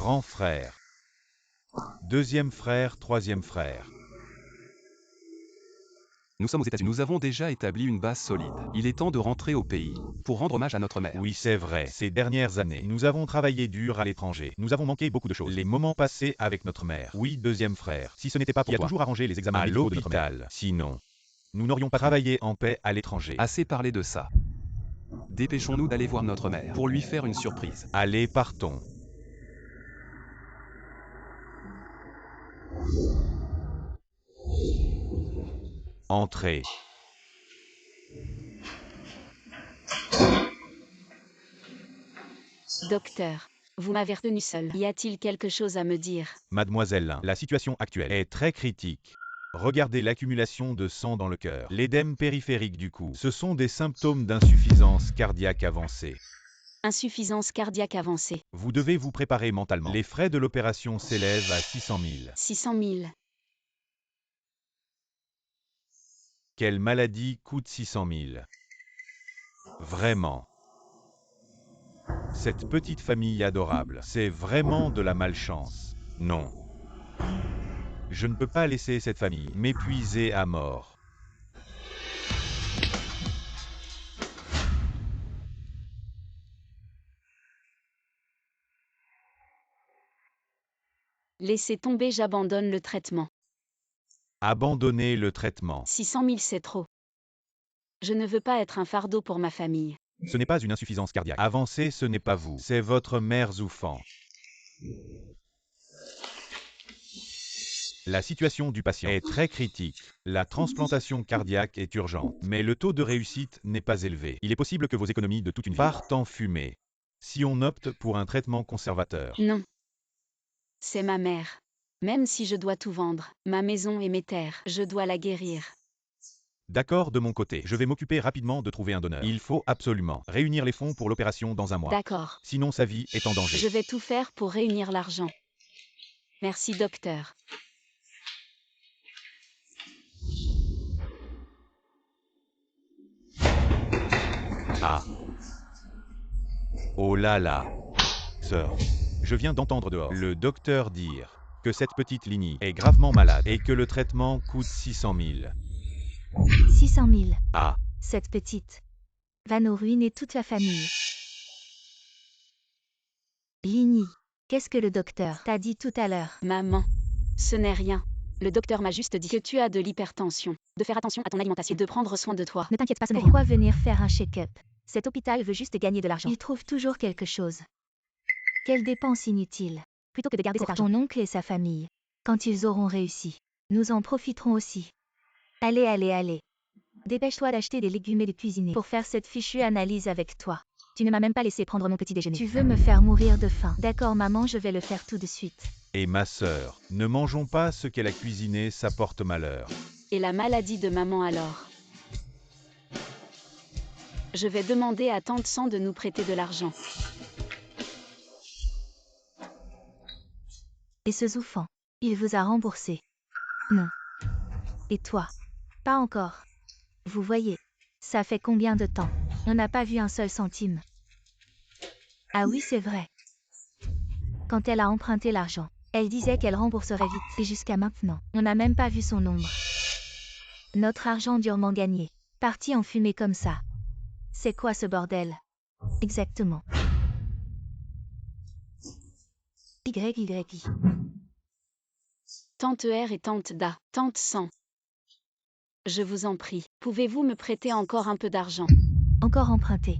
grand frère, deuxième frère, troisième frère. Nous sommes aux États-Unis. Nous avons déjà établi une base solide. Il est temps de rentrer au pays pour rendre hommage à notre mère. Oui, c'est vrai. Ces dernières années, nous avons travaillé dur à l'étranger. Nous avons manqué beaucoup de choses. Les moments passés avec notre mère. Oui, deuxième frère. Si ce n'était pas pour Qui a toi, toujours arrangé les examens à médicaux de notre mère. l'hôpital. Sinon, nous n'aurions pas travaillé en paix à l'étranger. Assez parlé de ça. Dépêchons-nous d'aller voir notre mère pour lui faire une surprise. Allez, partons. Entrez. Docteur, vous m'avez retenu seul. Y a-t-il quelque chose à me dire? Mademoiselle, la situation actuelle est très critique. Regardez l'accumulation de sang dans le cœur, l'édème périphérique du cou. Ce sont des symptômes d'insuffisance cardiaque avancée. Insuffisance cardiaque avancée. Vous devez vous préparer mentalement. Les frais de l'opération s'élèvent à 600 000. 600 000. Quelle maladie coûte 600 000? Vraiment. Cette petite famille adorable, c'est vraiment de la malchance. Non. Je ne peux pas laisser cette famille m'épuiser à mort. Laissez tomber, j'abandonne le traitement. Abandonnez le traitement. 600 000, c'est trop. Je ne veux pas être un fardeau pour ma famille. Ce n'est pas une insuffisance cardiaque. Avancez, ce n'est pas vous, c'est votre mère Zoufan. La situation du patient est très critique. La transplantation cardiaque est urgente, mais le taux de réussite n'est pas élevé. Il est possible que vos économies de toute une vie partent en fumée si on opte pour un traitement conservateur. Non. C'est ma mère. Même si je dois tout vendre, ma maison et mes terres, je dois la guérir. D'accord, de mon côté, je vais m'occuper rapidement de trouver un donneur. Il faut absolument réunir les fonds pour l'opération dans un mois. D'accord. Sinon sa vie est en danger. Je vais tout faire pour réunir l'argent. Merci, docteur. Ah. Oh là là. Sœur, je viens d'entendre dehors le docteur dire que cette petite Lini est gravement malade et que le traitement coûte 600 000. 600 000. Ah. Cette petite va nous ruiner toute la famille. Lini, qu'est-ce que le docteur t'a dit tout à l'heure? Maman, ce n'est rien. Le docteur m'a juste dit que tu as de l'hypertension, de faire attention à ton alimentation et de prendre soin de toi. Ne t'inquiète pas, ce n'est rien. Pourquoi venir faire un check-up? Cet hôpital veut juste gagner de l'argent. Il trouve toujours quelque chose. Quelle dépense inutile. Plutôt que de garder Pour cet argent. ton oncle et sa famille. Quand ils auront réussi, nous en profiterons aussi. Allez, allez, allez. Dépêche-toi d'acheter des légumes et de cuisiner pour faire cette fichue analyse avec toi. Tu ne m'as même pas laissé prendre mon petit déjeuner. Tu veux me faire mourir de faim? D'accord, maman, je vais le faire tout de suite. Et ma sœur, ne mangeons pas ce qu'elle a cuisiné, ça porte malheur. Et la maladie de maman alors? Je vais demander à tante San de nous prêter de l'argent. Et ce Zoufan, il vous a remboursé? Non. Et toi? Pas encore. Vous voyez, ça fait combien de temps? On n'a pas vu un seul centime. Ah oui, c'est vrai. Quand elle a emprunté l'argent, elle disait qu'elle rembourserait vite. Et jusqu'à maintenant, on n'a même pas vu son nombre. Notre argent durement gagné, parti en fumée comme ça. C'est quoi ce bordel? Exactement. YYI. Tante R et tante Da, tante San. Je vous en prie, pouvez-vous me prêter encore un peu d'argent? Encore emprunté.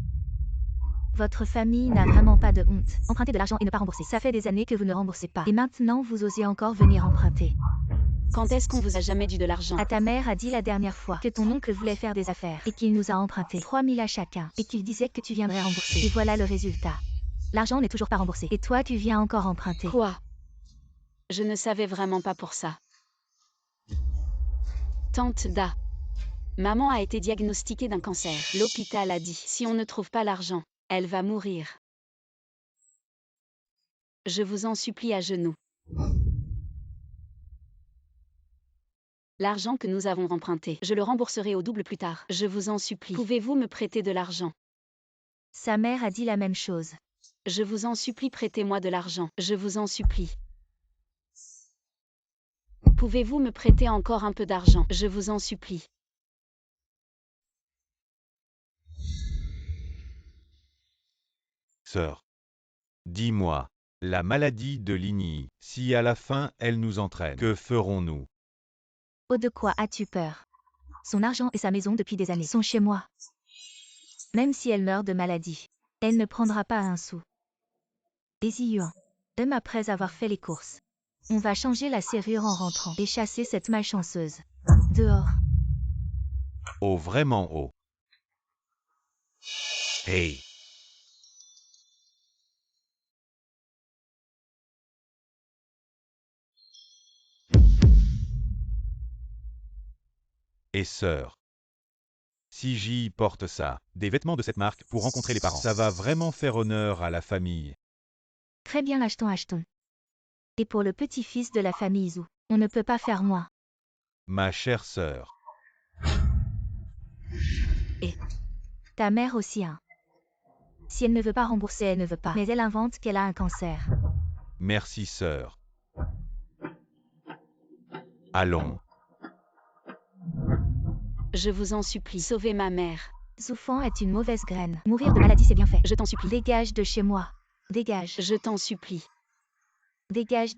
Votre famille n'a vraiment pas de honte. Emprunter de l'argent et ne pas rembourser. Ça fait des années que vous ne remboursez pas. Et maintenant, vous osez encore venir emprunter. Quand est-ce qu'on vous a jamais dû de l'argent? À ta mère a dit la dernière fois que ton oncle voulait faire des affaires et qu'il nous a emprunté 3 000 à chacun et qu'il disait que tu viendrais rembourser. Et voilà le résultat. L'argent n'est toujours pas remboursé. Et toi, tu viens encore emprunter. Quoi? Je ne savais vraiment pas pour ça. Tante Da. Maman a été diagnostiquée d'un cancer. L'hôpital a dit, si on ne trouve pas l'argent, elle va mourir. Je vous en supplie à genoux. L'argent que nous avons emprunté, je le rembourserai au double plus tard. Je vous en supplie. Pouvez-vous me prêter de l'argent? Sa mère a dit la même chose. Je vous en supplie, prêtez-moi de l'argent. Je vous en supplie. Pouvez-vous me prêter encore un peu d'argent? Je vous en supplie. Sœur. Dis-moi, la maladie de Ligny, si à la fin elle nous entraîne, que ferons-nous? Oh, de quoi as-tu peur? Son argent et sa maison depuis des années sont chez moi. Même si elle meurt de maladie, elle ne prendra pas un sou. Les yuans. Même après avoir fait les courses. On va changer la serrure en rentrant et chasser cette malchanceuse. Dehors. Oh, vraiment oh. Hey! Et sœur. Si j'y porte ça, des vêtements de cette marque pour rencontrer les parents, ça va vraiment faire honneur à la famille. Très bien, achetons. Et pour le petit-fils de la famille Zhou, on ne peut pas faire moins. Ma chère sœur. Et ta mère aussi, hein. Si elle ne veut pas rembourser, elle ne veut pas. Mais elle invente qu'elle a un cancer. Merci sœur. Allons. Je vous en supplie, sauvez ma mère. Zoufan est une mauvaise graine. Mourir de maladie, c'est bien fait. Je t'en supplie. Dégage de chez moi. Dégage. Je t'en supplie. Dégage.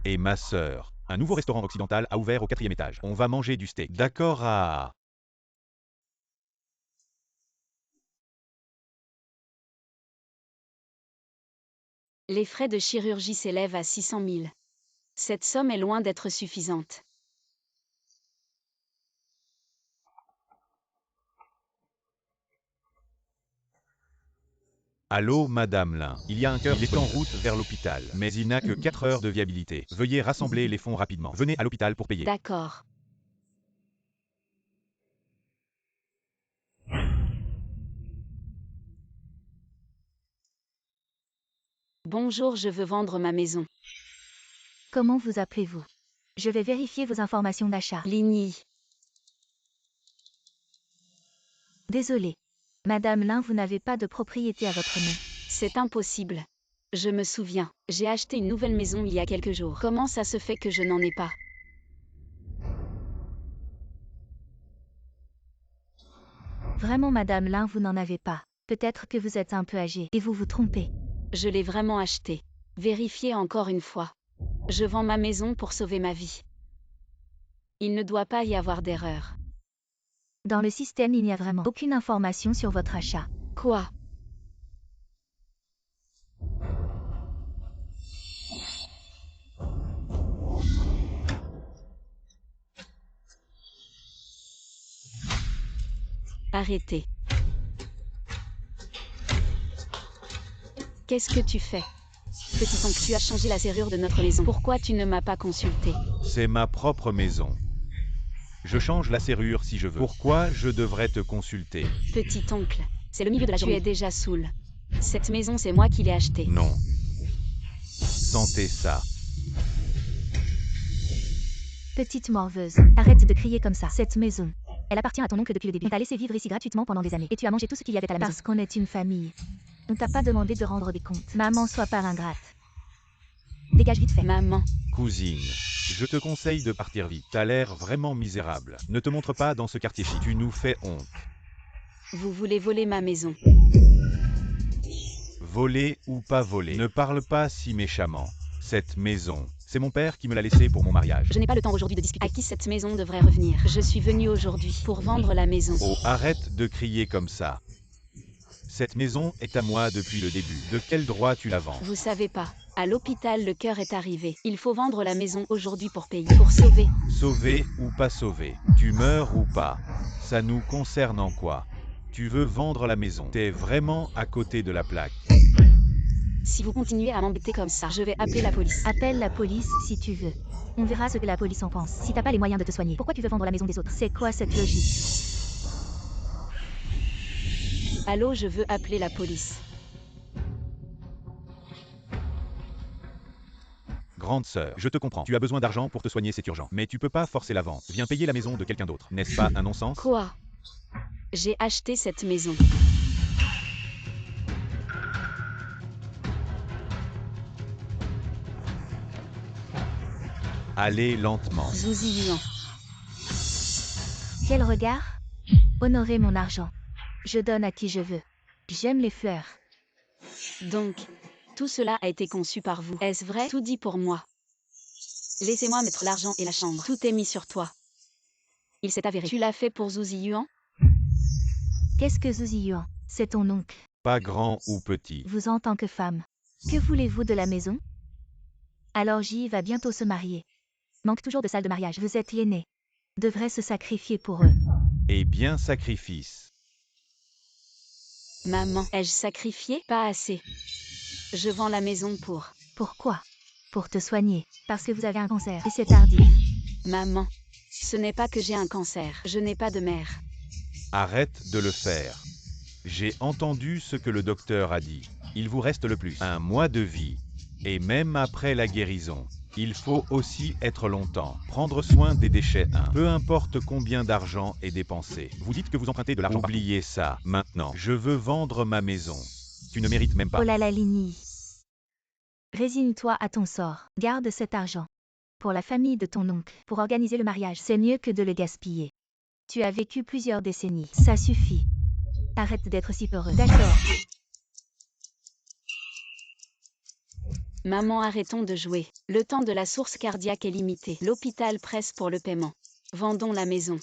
Et ma sœur. Un nouveau restaurant occidental a ouvert au 4e étage. On va manger du steak. D'accord à... Les frais de chirurgie s'élèvent à 600 000. Cette somme est loin d'être suffisante. Allô, Madame Lin. Il y a un cœur, il est en route vers l'hôpital, mais il n'a que 4 heures de viabilité. Veuillez rassembler les fonds rapidement. Venez à l'hôpital pour payer. D'accord. Bonjour, je veux vendre ma maison. Comment vous appelez-vous? Je vais vérifier vos informations d'achat. Ligny. Désolé. Madame Lin, vous n'avez pas de propriété à votre nom. C'est impossible. Je me souviens, j'ai acheté une nouvelle maison il y a quelques jours. Comment ça se fait que je n'en ai pas? Vraiment, Madame Lin, vous n'en avez pas. Peut-être que vous êtes un peu âgée et vous vous trompez. Je l'ai vraiment acheté. Vérifiez encore une fois. Je vends ma maison pour sauver ma vie. Il ne doit pas y avoir d'erreur. Dans le système, il n'y a vraiment aucune information sur votre achat. Quoi? Arrêtez. Qu'est-ce que tu fais? Petit oncle, tu as changé la serrure de notre maison. Pourquoi tu ne m'as pas consulté? C'est ma propre maison. Je change la serrure si je veux. Pourquoi je devrais te consulter? Petit oncle, c'est le milieu de la journée. Tu es déjà saoul. Cette maison, c'est moi qui l'ai achetée. Non. Sentez ça. Petite morveuse, arrête de crier comme ça. Cette maison, elle appartient à ton oncle depuis le début. On t'a laissé vivre ici gratuitement pendant des années. Et tu as mangé tout ce qu'il y avait à la maison. Parce qu'on est une famille. On t'a pas demandé de rendre des comptes. Maman, sois pas ingrate. Dégage vite fait. Maman. Cousine, je te conseille de partir vite. T'as l'air vraiment misérable. Ne te montre pas dans ce quartier-ci. Tu nous fais honte. Vous voulez voler ma maison? Voler ou pas voler, ne parle pas si méchamment. Cette maison, c'est mon père qui me l'a laissée pour mon mariage. Je n'ai pas le temps aujourd'hui de discuter. À qui cette maison devrait revenir? Je suis venue aujourd'hui pour vendre la maison. Oh, arrête de crier comme ça. Cette maison est à moi depuis le début. De quel droit tu la vends? Vous savez pas. À l'hôpital, le cœur est arrivé. Il faut vendre la maison aujourd'hui pour payer. Pour sauver. Sauver ou pas sauver, tu meurs ou pas, ça nous concerne en quoi? Tu veux vendre la maison, t'es vraiment à côté de la plaque. Si vous continuez à m'embêter comme ça, je vais appeler la police. Appelle la police si tu veux. On verra ce que la police en pense. Si t'as pas les moyens de te soigner, pourquoi tu veux vendre la maison des autres? C'est quoi cette logique? Allô, je veux appeler la police. Grande sœur, je te comprends. Tu as besoin d'argent pour te soigner, c'est urgent. Mais tu peux pas forcer la vente. Viens payer la maison de quelqu'un d'autre. N'est-ce pas un non-sens? Quoi? J'ai acheté cette maison. Allez lentement. Zhuzi Yuan. Quel regard? Honorer mon argent. Je donne à qui je veux. J'aime les fleurs. Donc, tout cela a été conçu par vous. Est-ce vrai? Tout dit pour moi. Laissez-moi mettre l'argent et la chambre. Tout est mis sur toi. Il s'est avéré. Tu l'as fait pour Zhuzi Yuan? Qu'est-ce que Zhuzi Yuan? C'est ton oncle. Pas grand ou petit. Vous en tant que femme. Que voulez-vous de la maison? Alors Ji va bientôt se marier. Manque toujours de salle de mariage. Vous êtes l'aîné. Devrait se sacrifier pour eux. Et bien sacrifice. Maman, ai-je sacrifié? Pas assez. Je vends la maison pour... Pourquoi? Pour te soigner. Parce que vous avez un cancer. Et c'est tardif. Maman, ce n'est pas que j'ai un cancer. Je n'ai pas de mère. Arrête de le faire. J'ai entendu ce que le docteur a dit. Il vous reste le plus 1 mois de vie. Et même après la guérison, il faut aussi être longtemps. Prendre soin des déchets 1. Peu importe combien d'argent est dépensé. Vous dites que vous empruntez de l'argent. Oubliez ça. Maintenant, je veux vendre ma maison. Tu ne mérites même pas. Oh là là Lini. Résigne-toi à ton sort. Garde cet argent. Pour la famille de ton oncle. Pour organiser le mariage. C'est mieux que de le gaspiller. Tu as vécu plusieurs décennies. Ça suffit. Arrête d'être si peureux. D'accord. Maman, arrêtons de jouer. Le temps de la source cardiaque est limité. L'hôpital presse pour le paiement. Vendons la maison.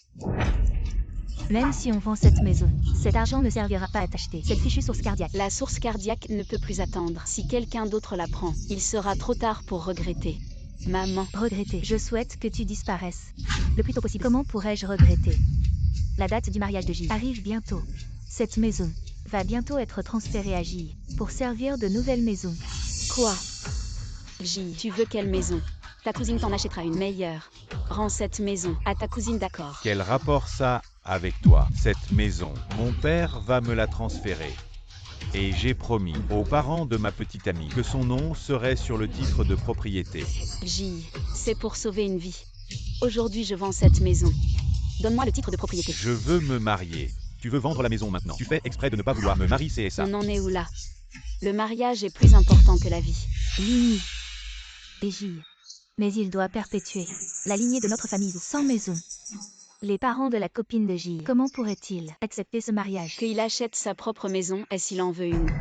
Même si on vend cette maison, cet argent ne servira pas à t'acheter cette fichue source cardiaque. La source cardiaque ne peut plus attendre. Si quelqu'un d'autre la prend, il sera trop tard pour regretter. Maman, Regretter. Je souhaite que tu disparaisses. Le plus tôt possible. Comment pourrais-je regretter? La date du mariage de J arrive bientôt. Cette maison va bientôt être transférée à J pour servir de nouvelle maison. quoi? J, tu veux quelle maison? Ta cousine t'en achètera une meilleure. Rends cette maison à ta cousine, d'accord? Quel rapport ça avec toi? Cette maison, mon père va me la transférer. Et j'ai promis aux parents de ma petite amie que son nom serait sur le titre de propriété. J, c'est pour sauver une vie. Aujourd'hui, je vends cette maison. Donne-moi le titre de propriété. Je veux me marier. Tu veux vendre la maison maintenant. Tu fais exprès de ne pas vouloir me marier, c'est ça. On en est où là? Le mariage est plus important que la vie. Lini. Et J. Mais il doit perpétuer la lignée de notre famille sans maison. Les parents de la copine de J. Comment pourraient-ils accepter ce mariage? Qu'il achète sa propre maison et s'il en veut une.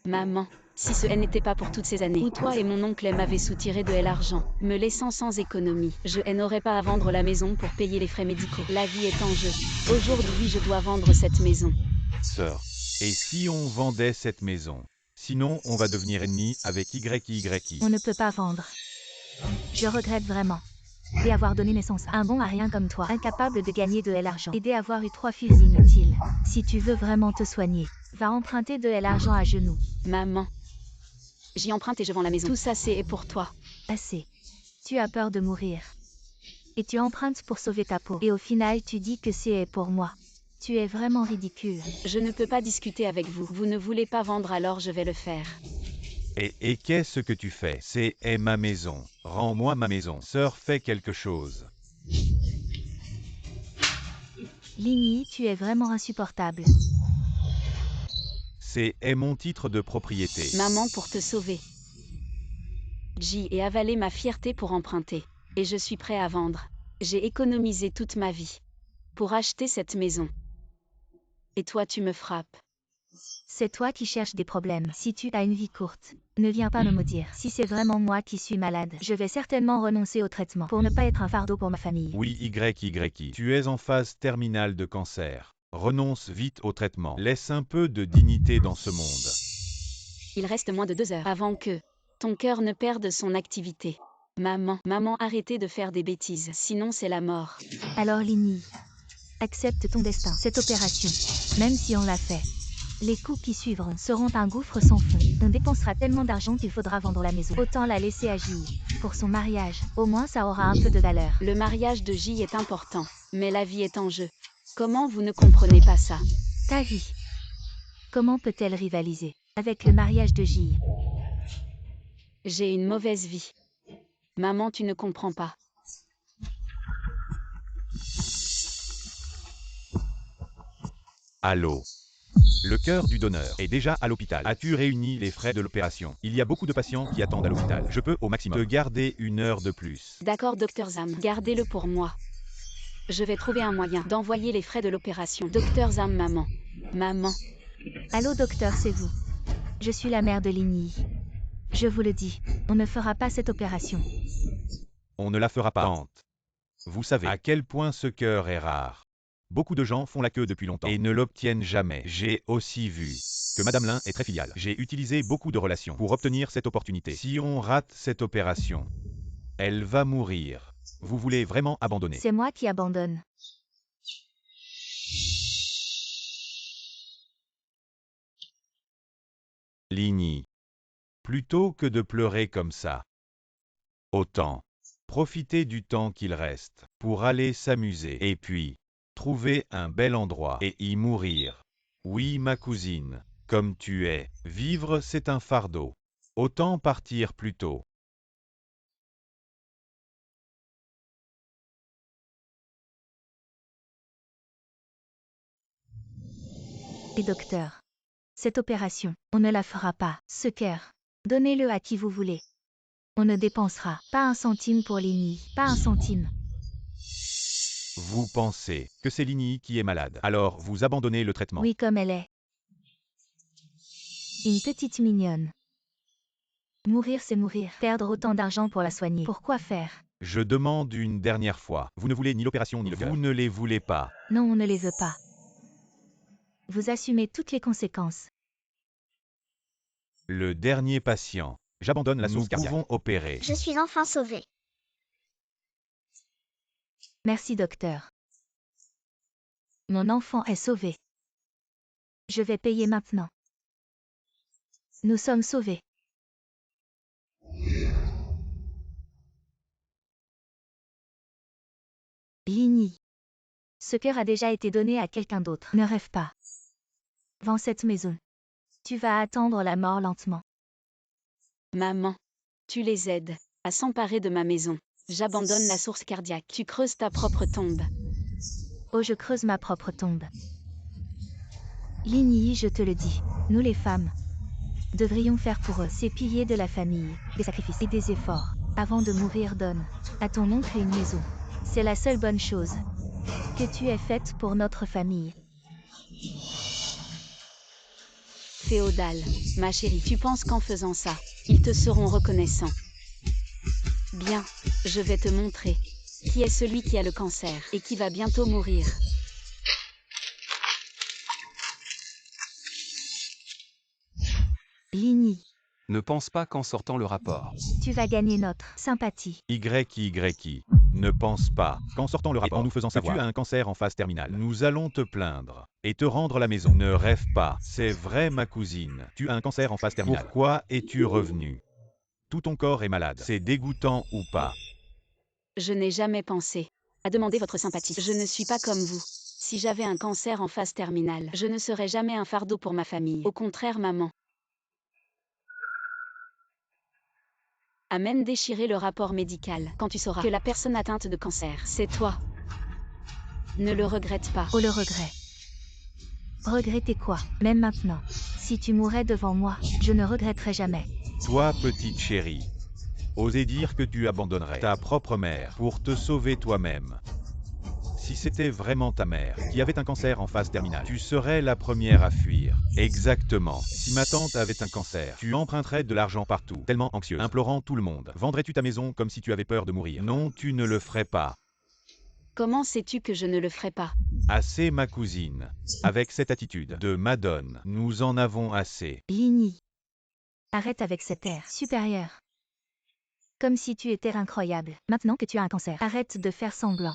Maman, si ce n'était pas pour toutes ces années où toi et mon oncle m'avaient soutiré de l'argent, me laissant sans économie, je n'aurais pas à vendre la maison pour payer les frais médicaux. La vie est en jeu. Aujourd'hui, je dois vendre cette maison. Sœur, et si on vendait cette maison? Sinon, on va devenir ennemis avec YYI. On ne peut pas vendre. Je regrette vraiment. Et avoir donné naissance à un bon à rien comme toi, incapable de gagner de l'argent, et d'avoir eu 3 filles inutiles. Si tu veux vraiment te soigner, va emprunter de l'argent à genoux. Maman, j'y emprunte et je vends la maison. Tout ça, c'est pour toi. Assez. Tu as peur de mourir. Et tu empruntes pour sauver ta peau. Et au final, tu dis que c'est pour moi. Tu es vraiment ridicule. Je ne peux pas discuter avec vous. Vous ne voulez pas vendre, alors je vais le faire. Et qu'est-ce que tu fais? C'est ma maison. Rends-moi ma maison. Sœur, fais quelque chose. Lini, tu es vraiment insupportable. C'est mon titre de propriété. Maman, pour te sauver. J ai avalé ma fierté pour emprunter. Et je suis prêt à vendre. J'ai économisé toute ma vie pour acheter cette maison. Et toi, tu me frappes. C'est toi qui cherches des problèmes. Si tu as une vie courte, ne viens pas me maudire. Si c'est vraiment moi qui suis malade, je vais certainement renoncer au traitement pour ne pas être un fardeau pour ma famille. Oui, YYI. Tu es en phase terminale de cancer. Renonce vite au traitement. Laisse un peu de dignité dans ce monde. Il reste moins de 2 heures avant que ton cœur ne perde son activité. Maman, arrêtez de faire des bêtises, sinon c'est la mort. Alors Lini, accepte ton destin, cette opération, même si on l'a fait. Les coups qui suivront seront un gouffre sans fond. On dépensera tellement d'argent qu'il faudra vendre la maison. Autant la laisser agir. Pour son mariage, au moins ça aura un peu de valeur. Le mariage de J est important, mais la vie est en jeu. Comment vous ne comprenez pas ça? Ta vie. Comment peut-elle rivaliser avec le mariage de J? J'ai une mauvaise vie. Maman, tu ne comprends pas. Allô? Le cœur du donneur est déjà à l'hôpital. As-tu réuni les frais de l'opération? Il y a beaucoup de patients qui attendent à l'hôpital. Je peux au maximum te garder 1 heure de plus. D'accord, docteur Zam, gardez-le pour moi. Je vais trouver un moyen d'envoyer les frais de l'opération. Docteur Zam, maman. Maman. Allô docteur, c'est vous. Je suis la mère de Ligny. Je vous le dis, on ne fera pas cette opération. On ne la fera pas. Tante. Vous savez à quel point ce cœur est rare. Beaucoup de gens font la queue depuis longtemps et ne l'obtiennent jamais. J'ai aussi vu que Madame Lin est très filiale. J'ai utilisé beaucoup de relations pour obtenir cette opportunité. Si on rate cette opération, elle va mourir. Vous voulez vraiment abandonner? C'est moi qui abandonne. Ligny. Plutôt que de pleurer comme ça, autant profiter du temps qu'il reste pour aller s'amuser et puis trouver un bel endroit et y mourir. Oui, ma cousine, comme tu es, vivre c'est un fardeau. Autant partir plus tôt. Et docteur, cette opération, on ne la fera pas. Ce cœur, donnez-le à qui vous voulez. On ne dépensera pas 1 centime pour Ligny, pas 1 centime. Vous pensez que c'est Ligny qui est malade, alors vous abandonnez le traitement. Oui, comme elle est. Une petite mignonne. Mourir, c'est mourir. Perdre autant d'argent pour la soigner. Pourquoi faire? Je demande une dernière fois. Vous ne voulez ni l'opération ni le cœur. Vous ne les voulez pas. Non, on ne les veut pas. Vous assumez toutes les conséquences. Le dernier patient. J'abandonne la source cardiaque. Nous pouvons opérer. Je suis enfin sauvée. Merci docteur. Mon enfant est sauvé. Je vais payer maintenant. Nous sommes sauvés. Ligny. Ce cœur a déjà été donné à quelqu'un d'autre. Ne rêve pas. Vends cette maison. Tu vas attendre la mort lentement. Maman. Tu les aides à s'emparer de ma maison. J'abandonne la source cardiaque. Tu creuses ta propre tombe. Oh, je creuse ma propre tombe. Ligny, je te le dis, nous les femmes devrions faire pour eux, c'est piliers de la famille, des sacrifices et des efforts. Avant de mourir, donne à ton oncle une maison. C'est la seule bonne chose que tu aies faite pour notre famille. Féodal. Ma chérie, tu penses qu'en faisant ça, ils te seront reconnaissants? Bien, je vais te montrer qui est celui qui a le cancer et qui va bientôt mourir. Ligny, Ne pense pas qu'en sortant le rapport. tu vas gagner notre sympathie. YY. Ne pense pas qu'en sortant le rapport, en nous faisant savoir que tu as un cancer en phase terminale, nous allons te plaindre et te rendre la maison. Ne rêve pas. C'est vrai, ma cousine. Tu as un cancer en phase terminale. Pourquoi es-tu revenu? Tout ton corps est malade. C'est dégoûtant ou pas? Je n'ai jamais pensé à demander votre sympathie. Je ne suis pas comme vous. Si j'avais un cancer en phase terminale, je ne serais jamais un fardeau pour ma famille. Au contraire, maman. Amène déchirer le rapport médical quand tu sauras que la personne atteinte de cancer, c'est toi. Ne le regrette pas. Oh, le regret. Regretter quoi? Même maintenant. Si tu mourais devant moi, je ne regretterais jamais. Toi, petite chérie, osez dire que tu abandonnerais ta propre mère pour te sauver toi-même. Si c'était vraiment ta mère qui avait un cancer en phase terminale, tu serais la première à fuir. Exactement. Si ma tante avait un cancer, tu emprunterais de l'argent partout, tellement anxieuse, implorant tout le monde. Vendrais-tu ta maison comme si tu avais peur de mourir? Non, tu ne le ferais pas. Comment sais-tu que je ne le ferai pas? Assez, ma cousine. Avec cette attitude de madone, nous en avons assez. Ligny. Arrête avec cet air supérieur. Comme si tu étais incroyable. Maintenant que tu as un cancer, arrête de faire semblant.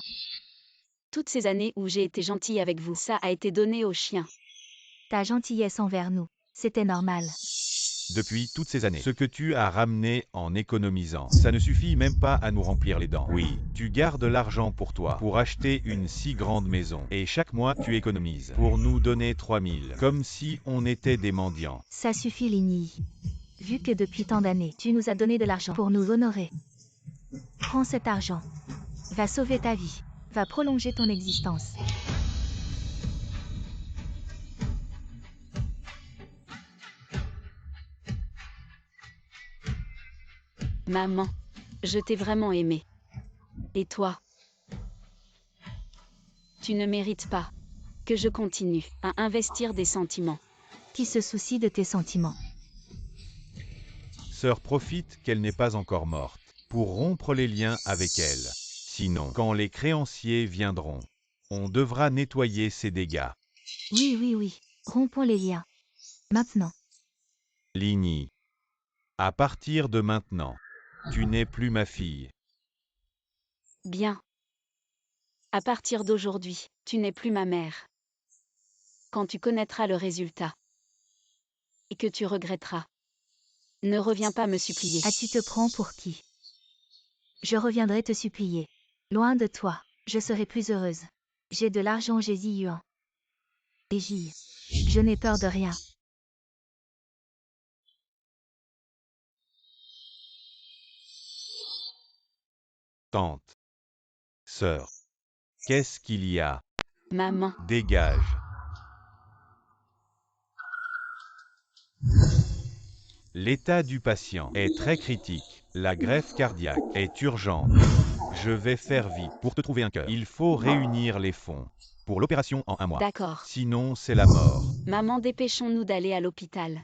Toutes ces années où j'ai été gentille avec vous, ça a été donné aux chiens. Ta gentillesse envers nous, c'était normal. Depuis toutes ces années, ce que tu as ramené en économisant, ça ne suffit même pas à nous remplir les dents. Oui, tu gardes l'argent pour toi, pour acheter une si grande maison. Et chaque mois, tu économises pour nous donner 3000, comme si on était des mendiants. Ça suffit, Ligny. Vu que depuis tant d'années, tu nous as donné de l'argent pour nous honorer. Prends cet argent. Va sauver ta vie. Va prolonger ton existence. Maman, je t'ai vraiment aimé. Et toi? Tu ne mérites pas que je continue à investir des sentiments. Qui se soucie de tes sentiments? Sœur profite qu'elle n'est pas encore morte, pour rompre les liens avec elle. Sinon, quand les créanciers viendront, on devra nettoyer ses dégâts. Oui, oui, oui. Rompons les liens. Maintenant. Ligny. À partir de maintenant, tu n'es plus ma fille. Bien. À partir d'aujourd'hui, tu n'es plus ma mère. Quand tu connaîtras le résultat et que tu regretteras, ne reviens pas me supplier. Ah, tu te prends pour qui? Je reviendrai te supplier. Loin de toi, je serai plus heureuse. J'ai de l'argent, j'ai yuan. Et je n'ai peur de rien. Tante. Sœur. Qu'est-ce qu'il y a? Maman, Dégage. L'état du patient est très critique. La greffe cardiaque est urgente. Je vais faire vite. Pour te trouver un cœur, il faut réunir les fonds. Pour l'opération en 1 mois. d'accord. Sinon, c'est la mort. Maman, dépêchons-nous d'aller à l'hôpital.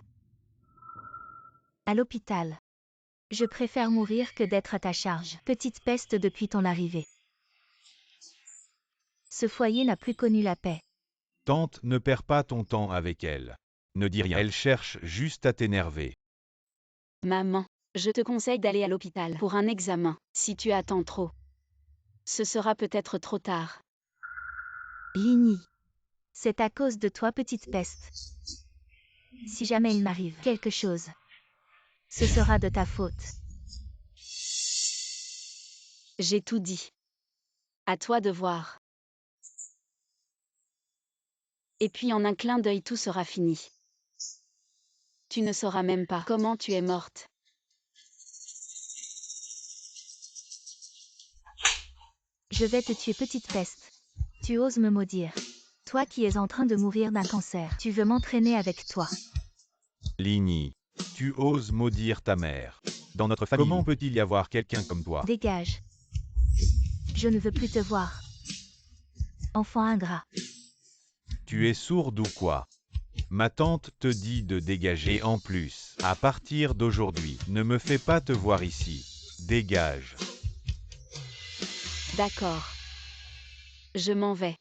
À l'hôpital. Je préfère mourir que d'être à ta charge. Petite peste depuis ton arrivée. Ce foyer n'a plus connu la paix. Tante, ne perds pas ton temps avec elle. Ne dis rien. Elle cherche juste à t'énerver. Maman, je te conseille d'aller à l'hôpital pour un examen. Si tu attends trop, ce sera peut-être trop tard. Ligny. C'est à cause de toi, petite peste. Si jamais il m'arrive quelque chose, ce sera de ta faute. J'ai tout dit. À toi de voir. Et puis en un clin d'œil tout sera fini. Tu ne sauras même pas comment tu es morte. Je vais te tuer, petite peste. Tu oses me maudire. Toi qui es en train de mourir d'un cancer, tu veux m'entraîner avec toi. Ligny, tu oses maudire ta mère. Dans notre famille, comment peut-il y avoir quelqu'un comme toi? Dégage. Je ne veux plus te voir. Enfant ingrat. Tu es sourde ou quoi? Ma tante te dit de dégager. Et en plus, à partir d'aujourd'hui, ne me fais pas te voir ici. Dégage. D'accord. Je m'en vais.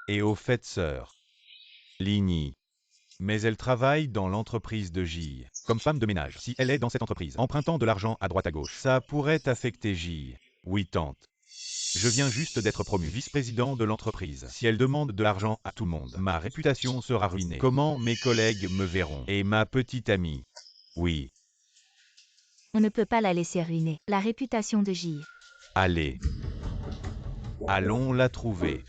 Et au fait, sœur. Ligny. Mais elle travaille dans l'entreprise de Gilles, comme femme de ménage. Si elle est dans cette entreprise, empruntant de l'argent à droite à gauche, ça pourrait affecter Gilles. Oui, tante. Je viens juste d'être promu vice-président de l'entreprise. Si elle demande de l'argent à tout le monde, ma réputation sera ruinée. Comment mes collègues me verront? Et ma petite amie? Oui. On ne peut pas la laisser ruiner. La réputation de Gilles. Allez. Allons la trouver.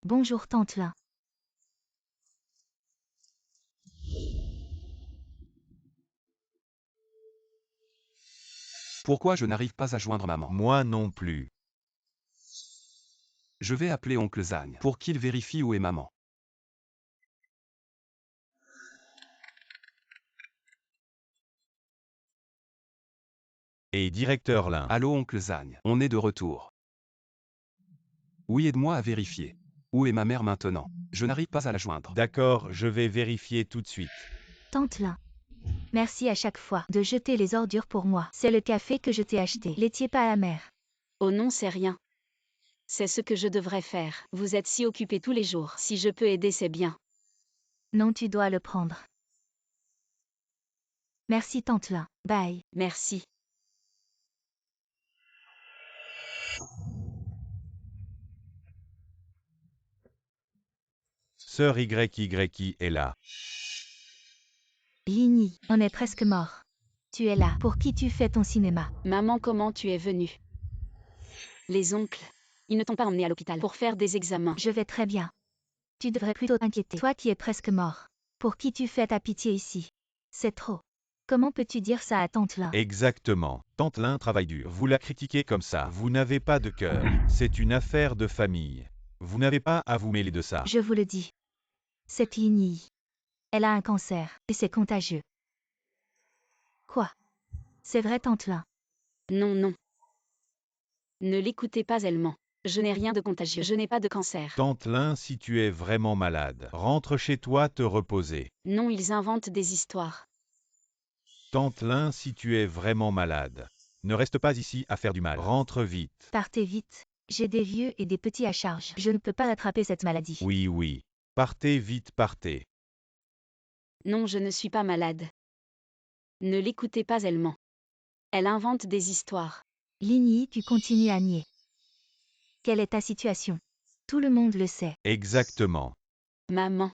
Bonjour tante Lin. Pourquoi je n'arrive pas à joindre maman? Moi non plus. Je vais appeler oncle Zagne pour qu'il vérifie où est maman. Et directeur Lin. Allô oncle Zagne, on est de retour. Oui, aide-moi à vérifier. Où est ma mère maintenant? Je n'arrive pas à la joindre. D'accord, je vais vérifier tout de suite. Tante Lin. Merci à chaque fois de jeter les ordures pour moi. C'est le café que je t'ai acheté. Laitier pas amer. Oh non, c'est rien. C'est ce que je devrais faire. Vous êtes si occupés tous les jours. Si je peux aider, c'est bien. Non, tu dois le prendre. Merci tante Lin. Bye. Merci. Sœur YY est là. Ligny, on est presque mort. Tu es là. Pour qui tu fais ton cinéma? Maman, comment tu es venue? Les oncles, ils ne t'ont pas emmené à l'hôpital pour faire des examens. Je vais très bien. Tu devrais plutôt t'inquiéter. Toi qui es presque mort. Pour qui tu fais ta pitié ici? C'est trop. Comment peux-tu dire ça à Tante Lin? Exactement. Tante Lin travaille dur. Vous la critiquez comme ça. Vous n'avez pas de cœur. C'est une affaire de famille. Vous n'avez pas à vous mêler de ça. Je vous le dis. Cette Lin Yi. Elle a un cancer, et c'est contagieux. Quoi? C'est vrai, Tante Lin? Non, non. Ne l'écoutez pas, elle ment. Je n'ai rien de contagieux. Je n'ai pas de cancer. Tante Lin, si tu es vraiment malade, rentre chez toi te reposer. Non, ils inventent des histoires. Tante Lin, si tu es vraiment malade, ne reste pas ici à faire du mal. Rentre vite. Partez vite. J'ai des vieux et des petits à charge. Je ne peux pas attraper cette maladie. Oui, oui. Partez vite, partez. Non, je ne suis pas malade. Ne l'écoutez pas, elle ment. Elle invente des histoires. Lin Yi, tu continues à nier. Quelle est ta situation? Tout le monde le sait. Exactement. Maman.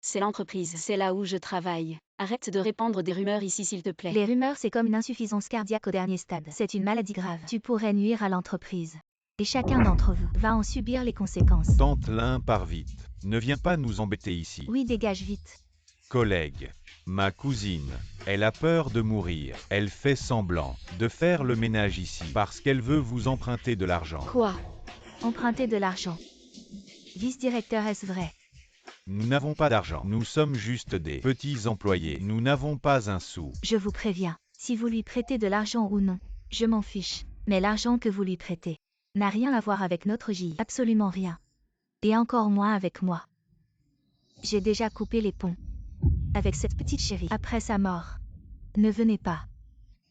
C'est l'entreprise. C'est là où je travaille. Arrête de répandre des rumeurs ici, s'il te plaît. Les rumeurs, c'est comme une insuffisance cardiaque au dernier stade. C'est une maladie grave. Tu pourrais nuire à l'entreprise. Et chacun d'entre vous va en subir les conséquences. Tante Lin, pars vite. Ne viens pas nous embêter ici. Oui, dégage vite. Collègue. Ma cousine. Elle a peur de mourir. Elle fait semblant de faire le ménage ici parce qu'elle veut vous emprunter de l'argent. Quoi? Emprunter de l'argent. Vice-directeur, est-ce vrai? Nous n'avons pas d'argent. Nous sommes juste des petits employés. Nous n'avons pas un sou. Je vous préviens, si vous lui prêtez de l'argent ou non, je m'en fiche. Mais l'argent que vous lui prêtez n'a rien à voir avec notre J. Absolument rien. Et encore moins avec moi. J'ai déjà coupé les ponts avec cette petite chérie après sa mort. Ne venez pas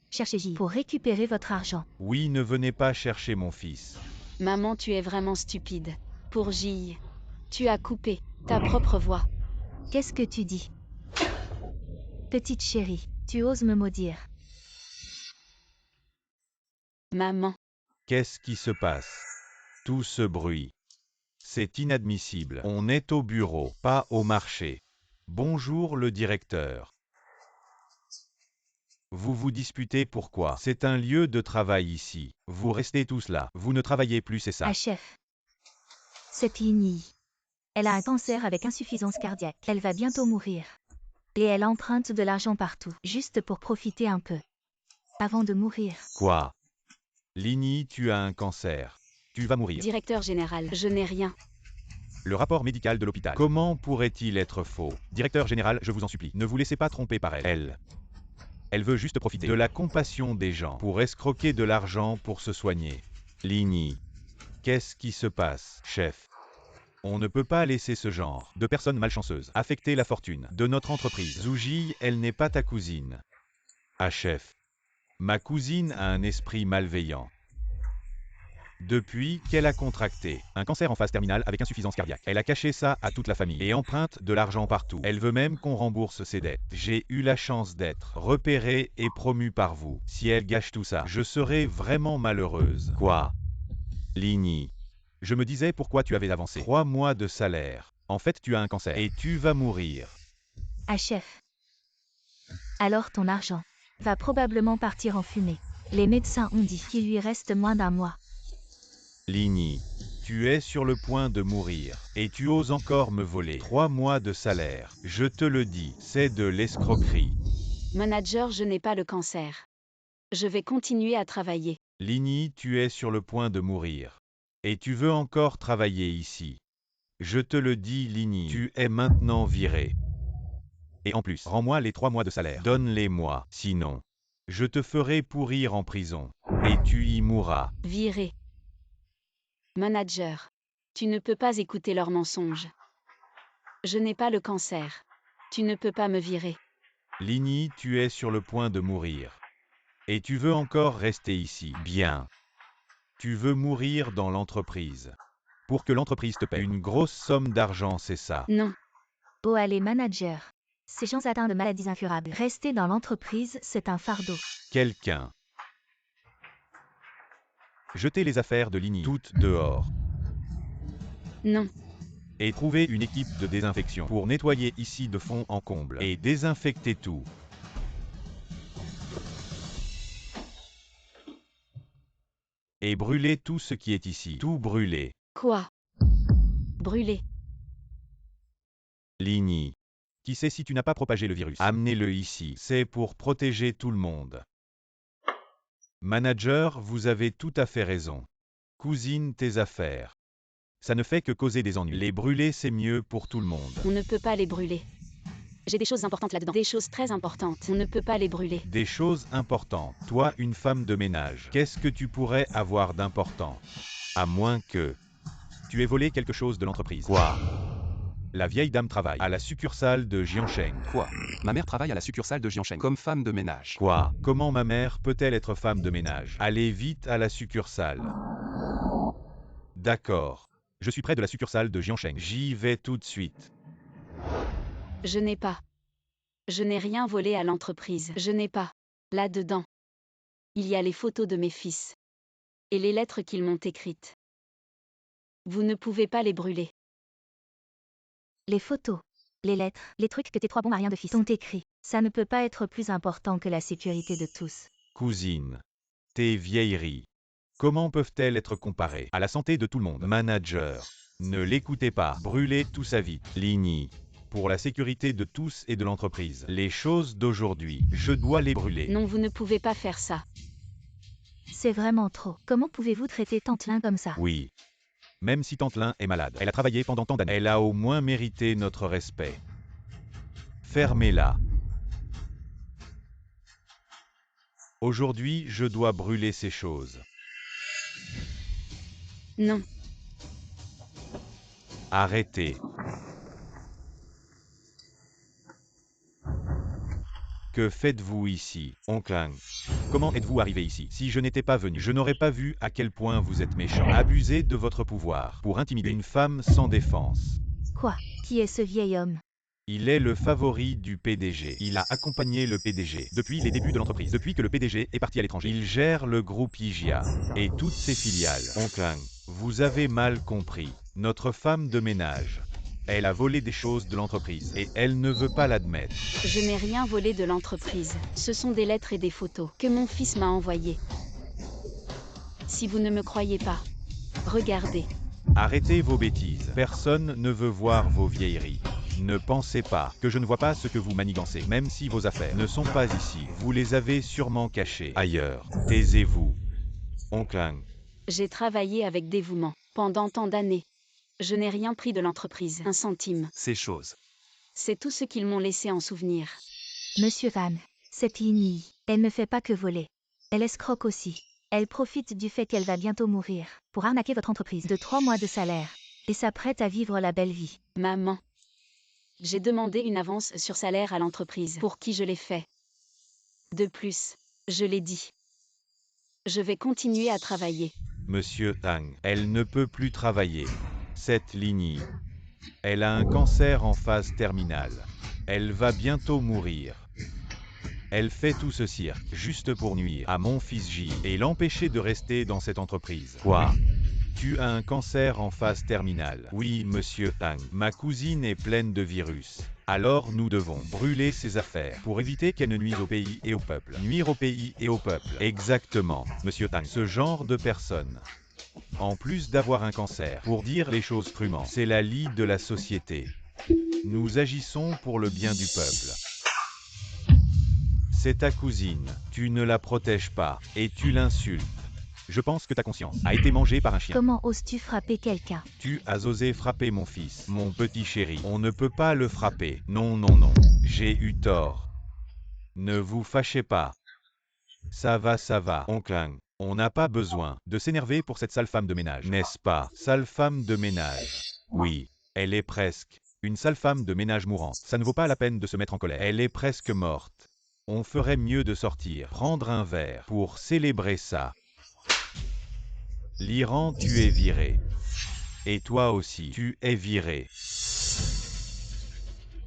chercher J pour récupérer votre argent. Oui, ne venez pas chercher mon fils. Maman, tu es vraiment stupide. Pour J. Tu as coupé ta propre voix. Qu'est-ce que tu dis? Petite chérie, tu oses me maudire. Maman. Qu'est-ce qui se passe? Tout ce bruit. C'est inadmissible. On est au bureau, pas au marché. Bonjour le directeur. Vous vous disputez pourquoi? C'est un lieu de travail ici. Vous restez tous là. Vous ne travaillez plus, c'est ça? Ah chef. Cette Lin Yi. Elle a un cancer avec insuffisance cardiaque. Elle va bientôt mourir. Et elle emprunte de l'argent partout, juste pour profiter un peu. Avant de mourir. Quoi? Lini, tu as un cancer. Tu vas mourir. Directeur général, je n'ai rien. Le rapport médical de l'hôpital. Comment pourrait-il être faux? Directeur général, je vous en supplie, ne vous laissez pas tromper par elle. Elle veut juste profiter de la compassion des gens pour escroquer de l'argent pour se soigner. Lini, qu'est-ce qui se passe, chef? On ne peut pas laisser ce genre de personnes malchanceuses affecter la fortune de notre entreprise. Zouji, elle n'est pas ta cousine. Ah chef, ma cousine a un esprit malveillant. Depuis qu'elle a contracté un cancer en phase terminale avec insuffisance cardiaque, elle a caché ça à toute la famille et emprunte de l'argent partout. Elle veut même qu'on rembourse ses dettes. J'ai eu la chance d'être repérée et promue par vous. Si elle gâche tout ça, je serai vraiment malheureuse. Quoi? Lini, je me disais pourquoi tu avais avancé 3 mois de salaire. En fait, tu as un cancer et tu vas mourir. Ah chef. Alors ton argent va probablement partir en fumée. Les médecins ont dit qu'il lui reste moins d'un mois. Lini, tu es sur le point de mourir, et tu oses encore me voler 3 mois de salaire. Je te le dis, c'est de l'escroquerie. Manager, je n'ai pas le cancer. Je vais continuer à travailler. Lini, tu es sur le point de mourir. Et tu veux encore travailler ici. Je te le dis, Lini, tu es maintenant viré. Et en plus, rends-moi les 3 mois de salaire. Donne-les-moi, sinon, je te ferai pourrir en prison. Et tu y mourras. Viré. Manager. Tu ne peux pas écouter leurs mensonges. Je n'ai pas le cancer. Tu ne peux pas me virer. Lini, tu es sur le point de mourir. Et tu veux encore rester ici. Bien. Tu veux mourir dans l'entreprise. Pour que l'entreprise te paie une grosse somme d'argent, c'est ça. Non. Oh allez manager. Ces gens atteints de maladies incurables. Rester dans l'entreprise, c'est un fardeau. Quelqu'un. Jetez les affaires de Lini toutes dehors. Non. Et trouvez une équipe de désinfection pour nettoyer ici de fond en comble et désinfecter tout. Et brûlez tout ce qui est ici. Tout brûler. Quoi? Brûler. Lini. Qui sait si tu n'as pas propagé le virus? Amenez-le ici. C'est pour protéger tout le monde. Manager, vous avez tout à fait raison. Cousine, tes affaires. Ça ne fait que causer des ennuis. Les brûler, c'est mieux pour tout le monde. On ne peut pas les brûler. J'ai des choses importantes là-dedans. Des choses très importantes. On ne peut pas les brûler. Des choses importantes. Toi, une femme de ménage, qu'est-ce que tu pourrais avoir d'important? À moins que tu aies volé quelque chose de l'entreprise. Quoi? La vieille dame travaille à la succursale de Jiansheng. Quoi? Ma mère travaille à la succursale de Jiansheng comme femme de ménage. Quoi? Comment ma mère peut-elle être femme de ménage? Allez vite à la succursale. D'accord. Je suis près de la succursale de Jiansheng. J'y vais tout de suite. Je n'ai pas. Je n'ai rien volé à l'entreprise. Je n'ai pas. Là-dedans. Il y a les photos de mes fils. Et les lettres qu'ils m'ont écrites. Vous ne pouvez pas les brûler. Les photos, les lettres, les trucs que tes 3 bons mariens de fils ont écrits. Ça ne peut pas être plus important que la sécurité de tous. Cousine. Tes vieilleries. Comment peuvent-elles être comparées à la santé de tout le monde? Manager. Ne l'écoutez pas. Brûlez tout ça vite. Ligny. Pour la sécurité de tous et de l'entreprise. Les choses d'aujourd'hui, je dois les brûler. Non, vous ne pouvez pas faire ça. C'est vraiment trop. Comment pouvez-vous traiter Tante Lin comme ça? Oui. Même si Tante Lin est malade, elle a travaillé pendant tant d'années. Elle a au moins mérité notre respect. Fermez-la. Aujourd'hui, je dois brûler ces choses. Non. Arrêtez. Que faites-vous ici, Oncle Ang? Comment êtes-vous arrivé ici? Si je n'étais pas venu, je n'aurais pas vu à quel point vous êtes méchant. Abusez de votre pouvoir pour intimider une femme sans défense. Quoi? Qui est ce vieil homme? Il est le favori du PDG. Il a accompagné le PDG depuis les débuts de l'entreprise. Depuis que le PDG est parti à l'étranger. Il gère le groupe IGIA et toutes ses filiales. Oncle Ang, vous avez mal compris. Notre femme de ménage. Elle a volé des choses de l'entreprise et elle ne veut pas l'admettre. Je n'ai rien volé de l'entreprise. Ce sont des lettres et des photos que mon fils m'a envoyées. Si vous ne me croyez pas, regardez. Arrêtez vos bêtises. Personne ne veut voir vos vieilleries. Ne pensez pas que je ne vois pas ce que vous manigancez, même si vos affaires ne sont pas ici. Vous les avez sûrement cachées ailleurs. Taisez-vous. Oncle Ang. J'ai travaillé avec dévouement pendant tant d'années. Je n'ai rien pris de l'entreprise, un centime. Ces choses. C'est tout ce qu'ils m'ont laissé en souvenir. Monsieur Van, cette Ligny, elle ne fait pas que voler. Elle escroque aussi. Elle profite du fait qu'elle va bientôt mourir pour arnaquer votre entreprise de 3 mois de salaire et s'apprête à vivre la belle vie. Maman. J'ai demandé une avance sur salaire à l'entreprise pour qui je l'ai fait. De plus, je l'ai dit. Je vais continuer à travailler. Monsieur Tang, elle ne peut plus travailler. Cette Ligny. Elle a un cancer en phase terminale. Elle va bientôt mourir. Elle fait tout ce cirque juste pour nuire à mon fils J et l'empêcher de rester dans cette entreprise. Quoi? Tu as un cancer en phase terminale. Oui, monsieur Tang. Ma cousine est pleine de virus. Alors nous devons brûler ses affaires pour éviter qu'elle ne nuise au pays et au peuple. Nuire au pays et au peuple. Exactement, monsieur Tang. Ce genre de personne. En plus d'avoir un cancer, pour dire les choses crûment, c'est la lie de la société. Nous agissons pour le bien du peuple. C'est ta cousine, tu ne la protèges pas, et tu l'insultes. Je pense que ta conscience a été mangée par un chien. Comment oses-tu frapper quelqu'un? Tu as osé frapper mon fils, mon petit chéri. On ne peut pas le frapper. Non, non, non. J'ai eu tort. Ne vous fâchez pas. Ça va, Oncle Ang. On n'a pas besoin de s'énerver pour cette sale femme de ménage, n'est-ce pas? Sale femme de ménage. Oui, elle est presque. Une sale femme de ménage mourante. Ça ne vaut pas la peine de se mettre en colère. Elle est presque morte. On ferait mieux de sortir, prendre un verre pour célébrer ça. L'Iran, tu es viré. Et toi aussi, tu es viré.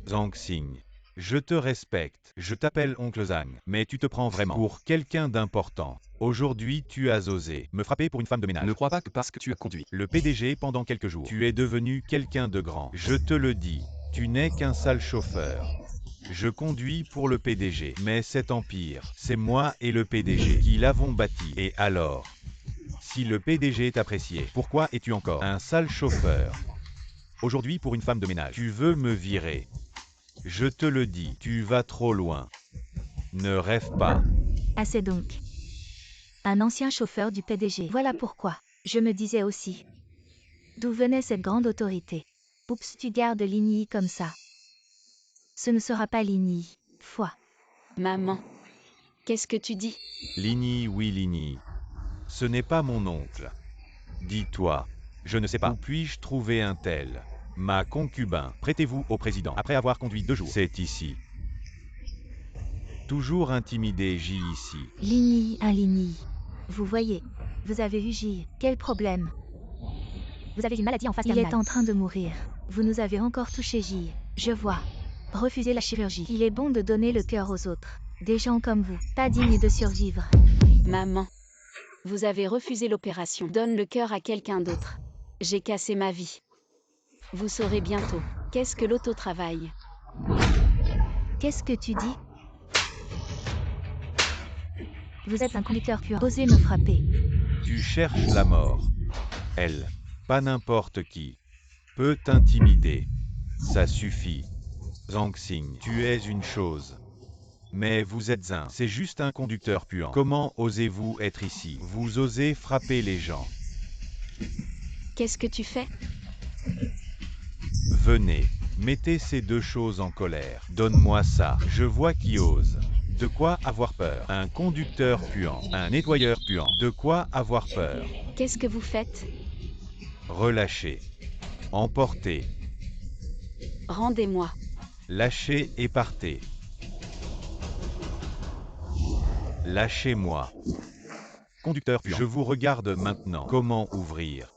Zhang Xing. Je te respecte, je t'appelle Oncle Zhang, mais tu te prends vraiment pour quelqu'un d'important. Aujourd'hui, tu as osé me frapper pour une femme de ménage. Ne crois pas que parce que tu as conduit Le PDG pendant quelques jours, tu es devenu quelqu'un de grand. Je te le dis, tu n'es qu'un sale chauffeur. Je conduis pour le PDG, mais cet empire, c'est moi et le PDG qui l'avons bâti. Et alors? Si le PDG est apprécié, pourquoi es-tu encore un sale chauffeur? Aujourd'hui, pour une femme de ménage, tu veux me virer. Je te le dis, tu vas trop loin. Ne rêve pas. Assez donc. Un ancien chauffeur du PDG. Voilà pourquoi. Je me disais aussi. D'où venait cette grande autorité? Oups, tu gardes Ligny comme ça. Ce ne sera pas Ligny. Foi. Maman. Qu'est-ce que tu dis? Ligny, oui Ligny. Ce n'est pas mon oncle. Dis-toi. Je ne sais pas. Où puis-je trouver un tel? Ma concubin. Prêtez-vous au président. Après avoir conduit 2 jours. C'est ici. Toujours intimidé J ici. Ligny, un Ligny. Vous voyez. Vous avez vu J. Quel problème? Vous avez une maladie en phase terminale. Il est en train de mourir. Vous nous avez encore touché J. Je vois. Refusez la chirurgie. Il est bon de donner le cœur aux autres. Des gens comme vous, pas dignes de survivre. Maman. Vous avez refusé l'opération. Donne le cœur à quelqu'un d'autre. J'ai cassé ma vie. Vous saurez bientôt. Qu'est-ce que l'autotravail? Qu'est-ce que tu dis? Vous êtes un conducteur puant. Osez me frapper. Tu cherches la mort. Elle, pas n'importe qui, peut t'intimider. Ça suffit. Zhang Xing, tu es une chose. Mais vous êtes un. C'est juste un conducteur puant. Comment osez-vous être ici? Vous osez frapper les gens. Qu'est-ce que tu fais? Venez, mettez ces 2 choses en colère. Donne-moi ça. Je vois qui ose. De quoi avoir peur? Un conducteur puant, un nettoyeur puant. De quoi avoir peur? Qu'est-ce que vous faites? Relâchez. Emportez. Rendez-moi. Lâchez et partez. Lâchez-moi. Conducteur puant. Je vous regarde maintenant. Comment ouvrir?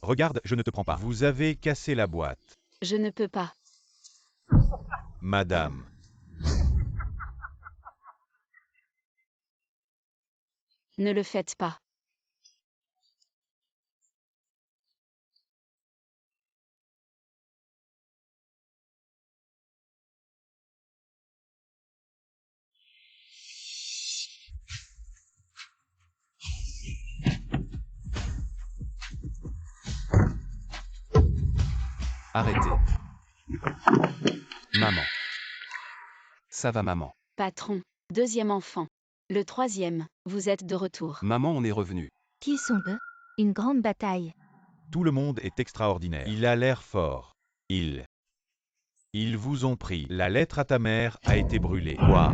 Regarde, je ne te prends pas. Vous avez cassé la boîte. Je ne peux pas. Madame. Ne le faites pas. Arrêtez. Maman. Ça va maman. Patron. 2e enfant. Le 3e. Vous êtes de retour. Maman, on est revenu. Qui sont eux? Une grande bataille. Tout le monde est extraordinaire. Il a l'air fort. Ils vous ont pris. La lettre à ta mère a été brûlée. Quoi?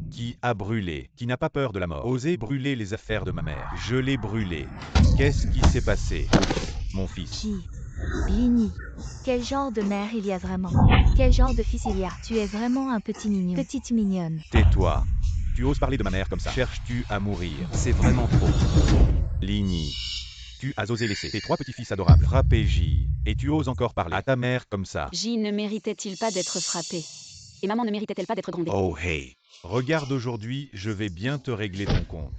Qui a brûlé? Qui n'a pas peur de la mort? Osez brûler les affaires de ma mère. Je l'ai brûlée. Qu'est-ce qui s'est passé? Mon fils. J. Ligny. Quel genre de mère il y a vraiment? Quel genre de fils il y a? Tu es vraiment un petit mignon. Petite mignonne. Tais-toi. Tu oses parler de ma mère comme ça? Cherches-tu à mourir? C'est vraiment trop. Ligny. Tu as osé laisser tes 3 petits-fils adorables frapper J. Et tu oses encore parler à ta mère comme ça? J ne méritait-il pas d'être frappé? Et maman ne méritait-elle pas d'être grondée? Oh hey. Regarde aujourd'hui, je vais bien te régler ton compte.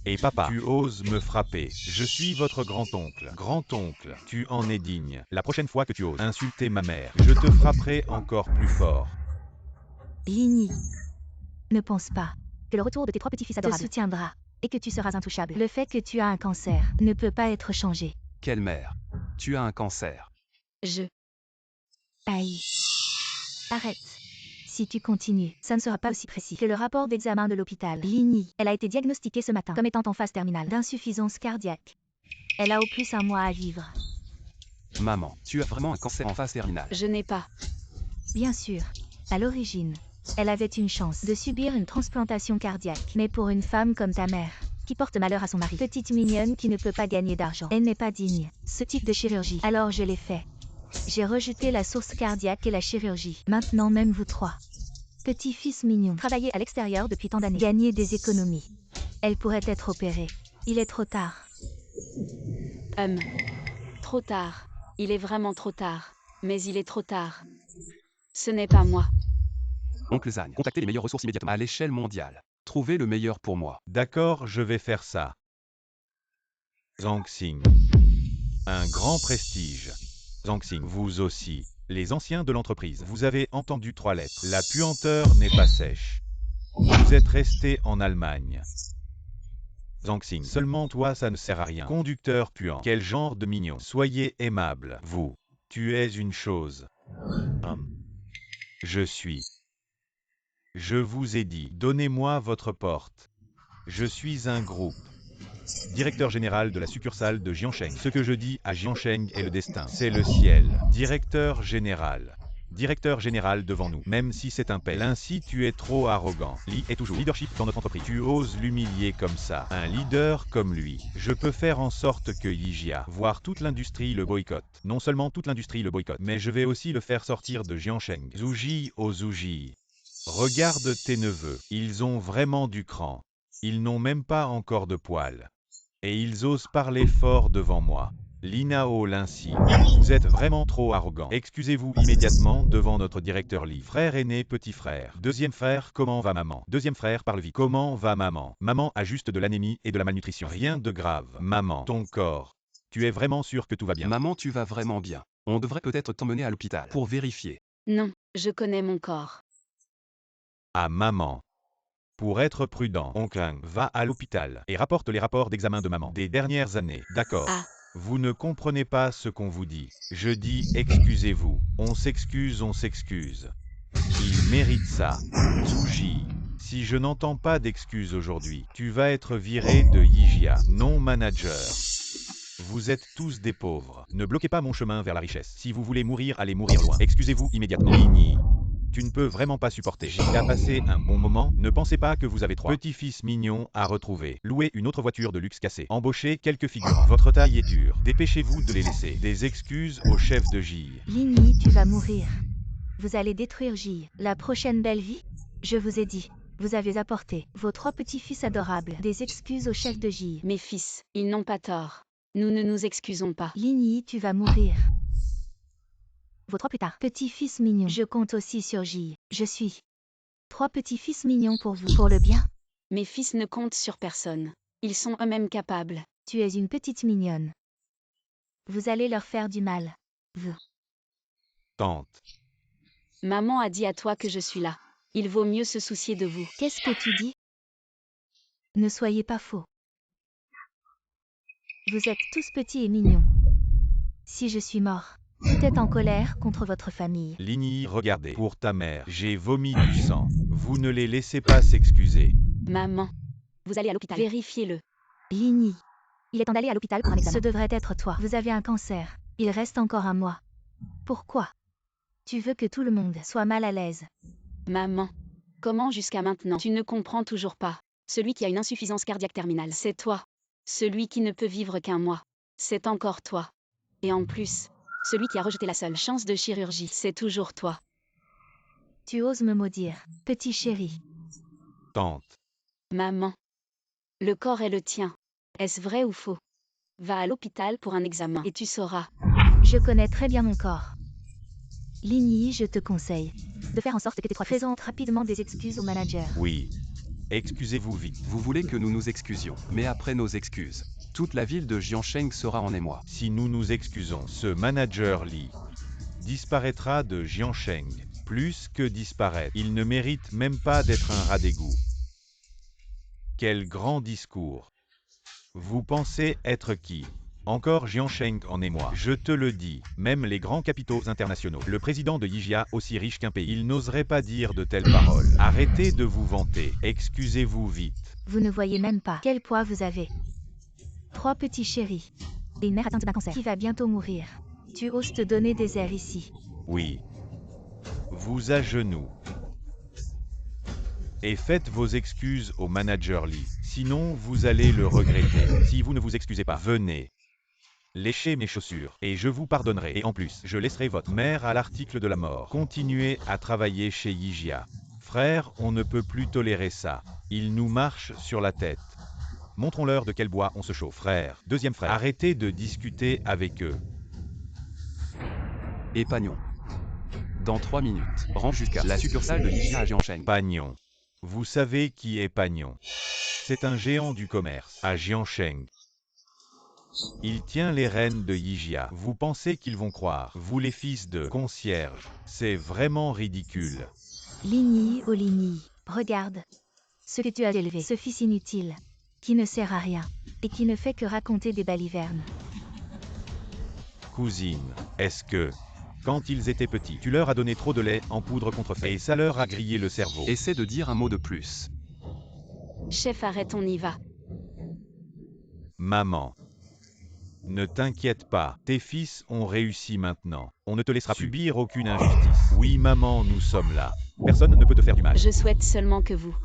Et papa, tu oses me frapper. Je suis votre grand-oncle. Grand-oncle, tu en es digne. La prochaine fois que tu oses insulter ma mère, je te frapperai encore plus fort. Ligny. Ne pense pas que le retour de tes 3 petits-fils adorables te soutiendra et que tu seras intouchable. Le fait que tu as un cancer ne peut pas être changé. Quelle mère? Tu as un cancer. Aïe. Arrête. Si tu continues, ça ne sera pas aussi précis que le rapport d'examen de l'hôpital. Ligny. Elle a été diagnostiquée ce matin comme étant en phase terminale d'insuffisance cardiaque. Elle a au plus 1 mois à vivre. Maman, tu as vraiment un cancer en phase terminale. Je n'ai pas. Bien sûr. À l'origine, elle avait une chance de subir une transplantation cardiaque. Mais pour une femme comme ta mère, qui porte malheur à son mari, petite mignonne qui ne peut pas gagner d'argent, elle n'est pas digne. Ce type de chirurgie. Alors je l'ai fait. J'ai rejeté la source cardiaque et la chirurgie. Maintenant même vous 3. Petit-fils mignon, travaillez à l'extérieur depuis tant d'années. Gagner des économies. Elle pourrait être opérée. Il est trop tard. Trop tard. Il est vraiment trop tard. Mais il est trop tard. Ce n'est pas moi. Oncle Zhang, contactez les meilleures ressources immédiatement à l'échelle mondiale. Trouvez le meilleur pour moi. D'accord, je vais faire ça. Zhang Xing. Un grand prestige. Zhang Xing, vous aussi. Les anciens de l'entreprise, vous avez entendu 3 lettres. La puanteur n'est pas sèche. Vous êtes resté en Allemagne. Zhang Xing, seulement toi ça ne sert à rien. Conducteur puant. Quel genre de mignon. Soyez aimable. Vous. Tu es une chose. Je suis. Je vous ai dit, donnez-moi votre porte. Je suis un groupe. Directeur général de la succursale de Jiansheng. Ce que je dis à Jiansheng est le destin. C'est le ciel. Directeur général. Directeur général devant nous, même si c'est un pelle. Ainsi tu es trop arrogant. Li est toujours leadership dans notre entreprise. Tu oses l'humilier comme ça. Un leader comme lui. Je peux faire en sorte que Yijia, voire toute l'industrie le boycotte. Non seulement toute l'industrie le boycotte, mais je vais aussi le faire sortir de Jiansheng. Zhuji oh Zhuji. Regarde tes neveux. Ils ont vraiment du cran. Ils n'ont même pas encore de poils. Et ils osent parler fort devant moi. Linao Lincy, vous êtes vraiment trop arrogant. Excusez-vous immédiatement devant notre directeur Li. Frère aîné, petit frère. Deuxième frère, comment va maman? Deuxième frère parle vite. Comment va maman? Maman a juste de l'anémie et de la malnutrition. Rien de grave. Maman, ton corps. Tu es vraiment sûr que tout va bien? Maman, tu vas vraiment bien. On devrait peut-être t'emmener à l'hôpital pour vérifier. Non, je connais mon corps. Ah maman. Pour être prudent, oncle va à l'hôpital et rapporte les rapports d'examen de maman des dernières années. D'accord. Ah. Vous ne comprenez pas ce qu'on vous dit. Je dis excusez-vous. On s'excuse, on s'excuse. Il mérite ça. Zhuji, si je n'entends pas d'excuses aujourd'hui, tu vas être viré de Yijia, non manager. Vous êtes tous des pauvres. Ne bloquez pas mon chemin vers la richesse. Si vous voulez mourir, allez mourir loin. Excusez-vous immédiatement. Lini. Tu ne peux vraiment pas supporter. J'ai passé un bon moment. Ne pensez pas que vous avez 3 petits-fils mignons à retrouver. Louez une autre voiture de luxe cassée. Embauchez quelques figurants. Votre taille est dure. Dépêchez-vous de les laisser. Des excuses au chef de J. Lini, tu vas mourir. Vous allez détruire J. La prochaine belle vie? Je vous ai dit. Vous avez apporté, vos 3 petits-fils adorables, des excuses au chef de J. Mes fils, ils n'ont pas tort. Nous ne nous excusons pas. Lini, tu vas mourir. Vos 3 plus tard. Petits-fils mignons. Je compte aussi sur J. Je suis. 3 petits-fils mignons pour vous. Pour le bien. Mes fils ne comptent sur personne. Ils sont eux-mêmes capables. Tu es une petite mignonne. Vous allez leur faire du mal. Vous. Tante. Maman a dit à toi que je suis là. Il vaut mieux se soucier de vous. Qu'est-ce que tu dis? Ne soyez pas faux. Vous êtes tous petits et mignons. Si je suis mort, tout est en colère contre votre famille. Lini, regardez. Pour ta mère, j'ai vomi du sang. Vous ne les laissez pas s'excuser. Maman, vous allez à l'hôpital. Vérifiez-le. Lini. Il est temps d'aller à l'hôpital pour un examen. Ce devrait être toi. Vous avez un cancer. Il reste encore un mois. Pourquoi? Tu veux que tout le monde soit mal à l'aise. Maman, comment jusqu'à maintenant tu ne comprends toujours pas? Celui qui a une insuffisance cardiaque terminale, c'est toi. Celui qui ne peut vivre qu'un mois, c'est encore toi. Et en plus, celui qui a rejeté la seule chance de chirurgie, c'est toujours toi. Tu oses me maudire, petit chéri. Tante. Maman, le corps est le tien. Est-ce vrai ou faux? Va à l'hôpital pour un examen et tu sauras. Je connais très bien mon corps. Lini, je te conseille de faire en sorte que tes 3 présentes rapidement des excuses au manager. Oui. Excusez-vous vite. Vous voulez que nous nous excusions, mais après nos excuses, toute la ville de Jiansheng sera en émoi. Si nous nous excusons, ce manager Li disparaîtra de Jiansheng. Plus que disparaître, il ne mérite même pas d'être un rat d'égout. Quel grand discours. Vous pensez être qui? Encore Jiansheng en émoi. Je te le dis, même les grands capitaux internationaux, le président de Yijia, aussi riche qu'un pays, il n'oserait pas dire de telles paroles. Arrêtez de vous vanter. Excusez-vous vite. Vous ne voyez même pas quel poids vous avez. 3 petits chéris. Et une mère atteinte d'un cancer qui va bientôt mourir. Tu oses te donner des airs ici. Oui. Vous à genoux. Et faites vos excuses au manager Li. Sinon, vous allez le regretter. Si vous ne vous excusez pas, venez. Léchez mes chaussures, et je vous pardonnerai. Et en plus, je laisserai votre mère à l'article de la mort. Continuez à travailler chez Yijia. Frère, on ne peut plus tolérer ça. Ils nous marchent sur la tête. Montrons-leur de quel bois on se chauffe. Frère, deuxième frère, arrêtez de discuter avec eux. Et Pagnon. Dans 3 minutes, rentre jusqu'à la succursale de Yijia à Jiansheng. Pagnon. Vous savez qui est Pagnon? C'est un géant du commerce, à Jiansheng. Il tient les rênes de Yijia. Vous pensez qu'ils vont croire, vous les fils de concierge? C'est vraiment ridicule. Lini, oh Lini, regarde. Ce que tu as élevé, ce fils inutile, qui ne sert à rien, et qui ne fait que raconter des balivernes. Cousine, est-ce que Quand ils étaient petits, tu leur as donné trop de lait en poudre contrefait et ça leur a grillé le cerveau. Essaie de dire un mot de plus. Chef, arrête, on y va. Maman. Ne t'inquiète pas, tes fils ont réussi maintenant. On ne te laissera plus subir aucune injustice. Oui maman, nous sommes là. Personne ne peut te faire du mal. Je souhaite seulement que vous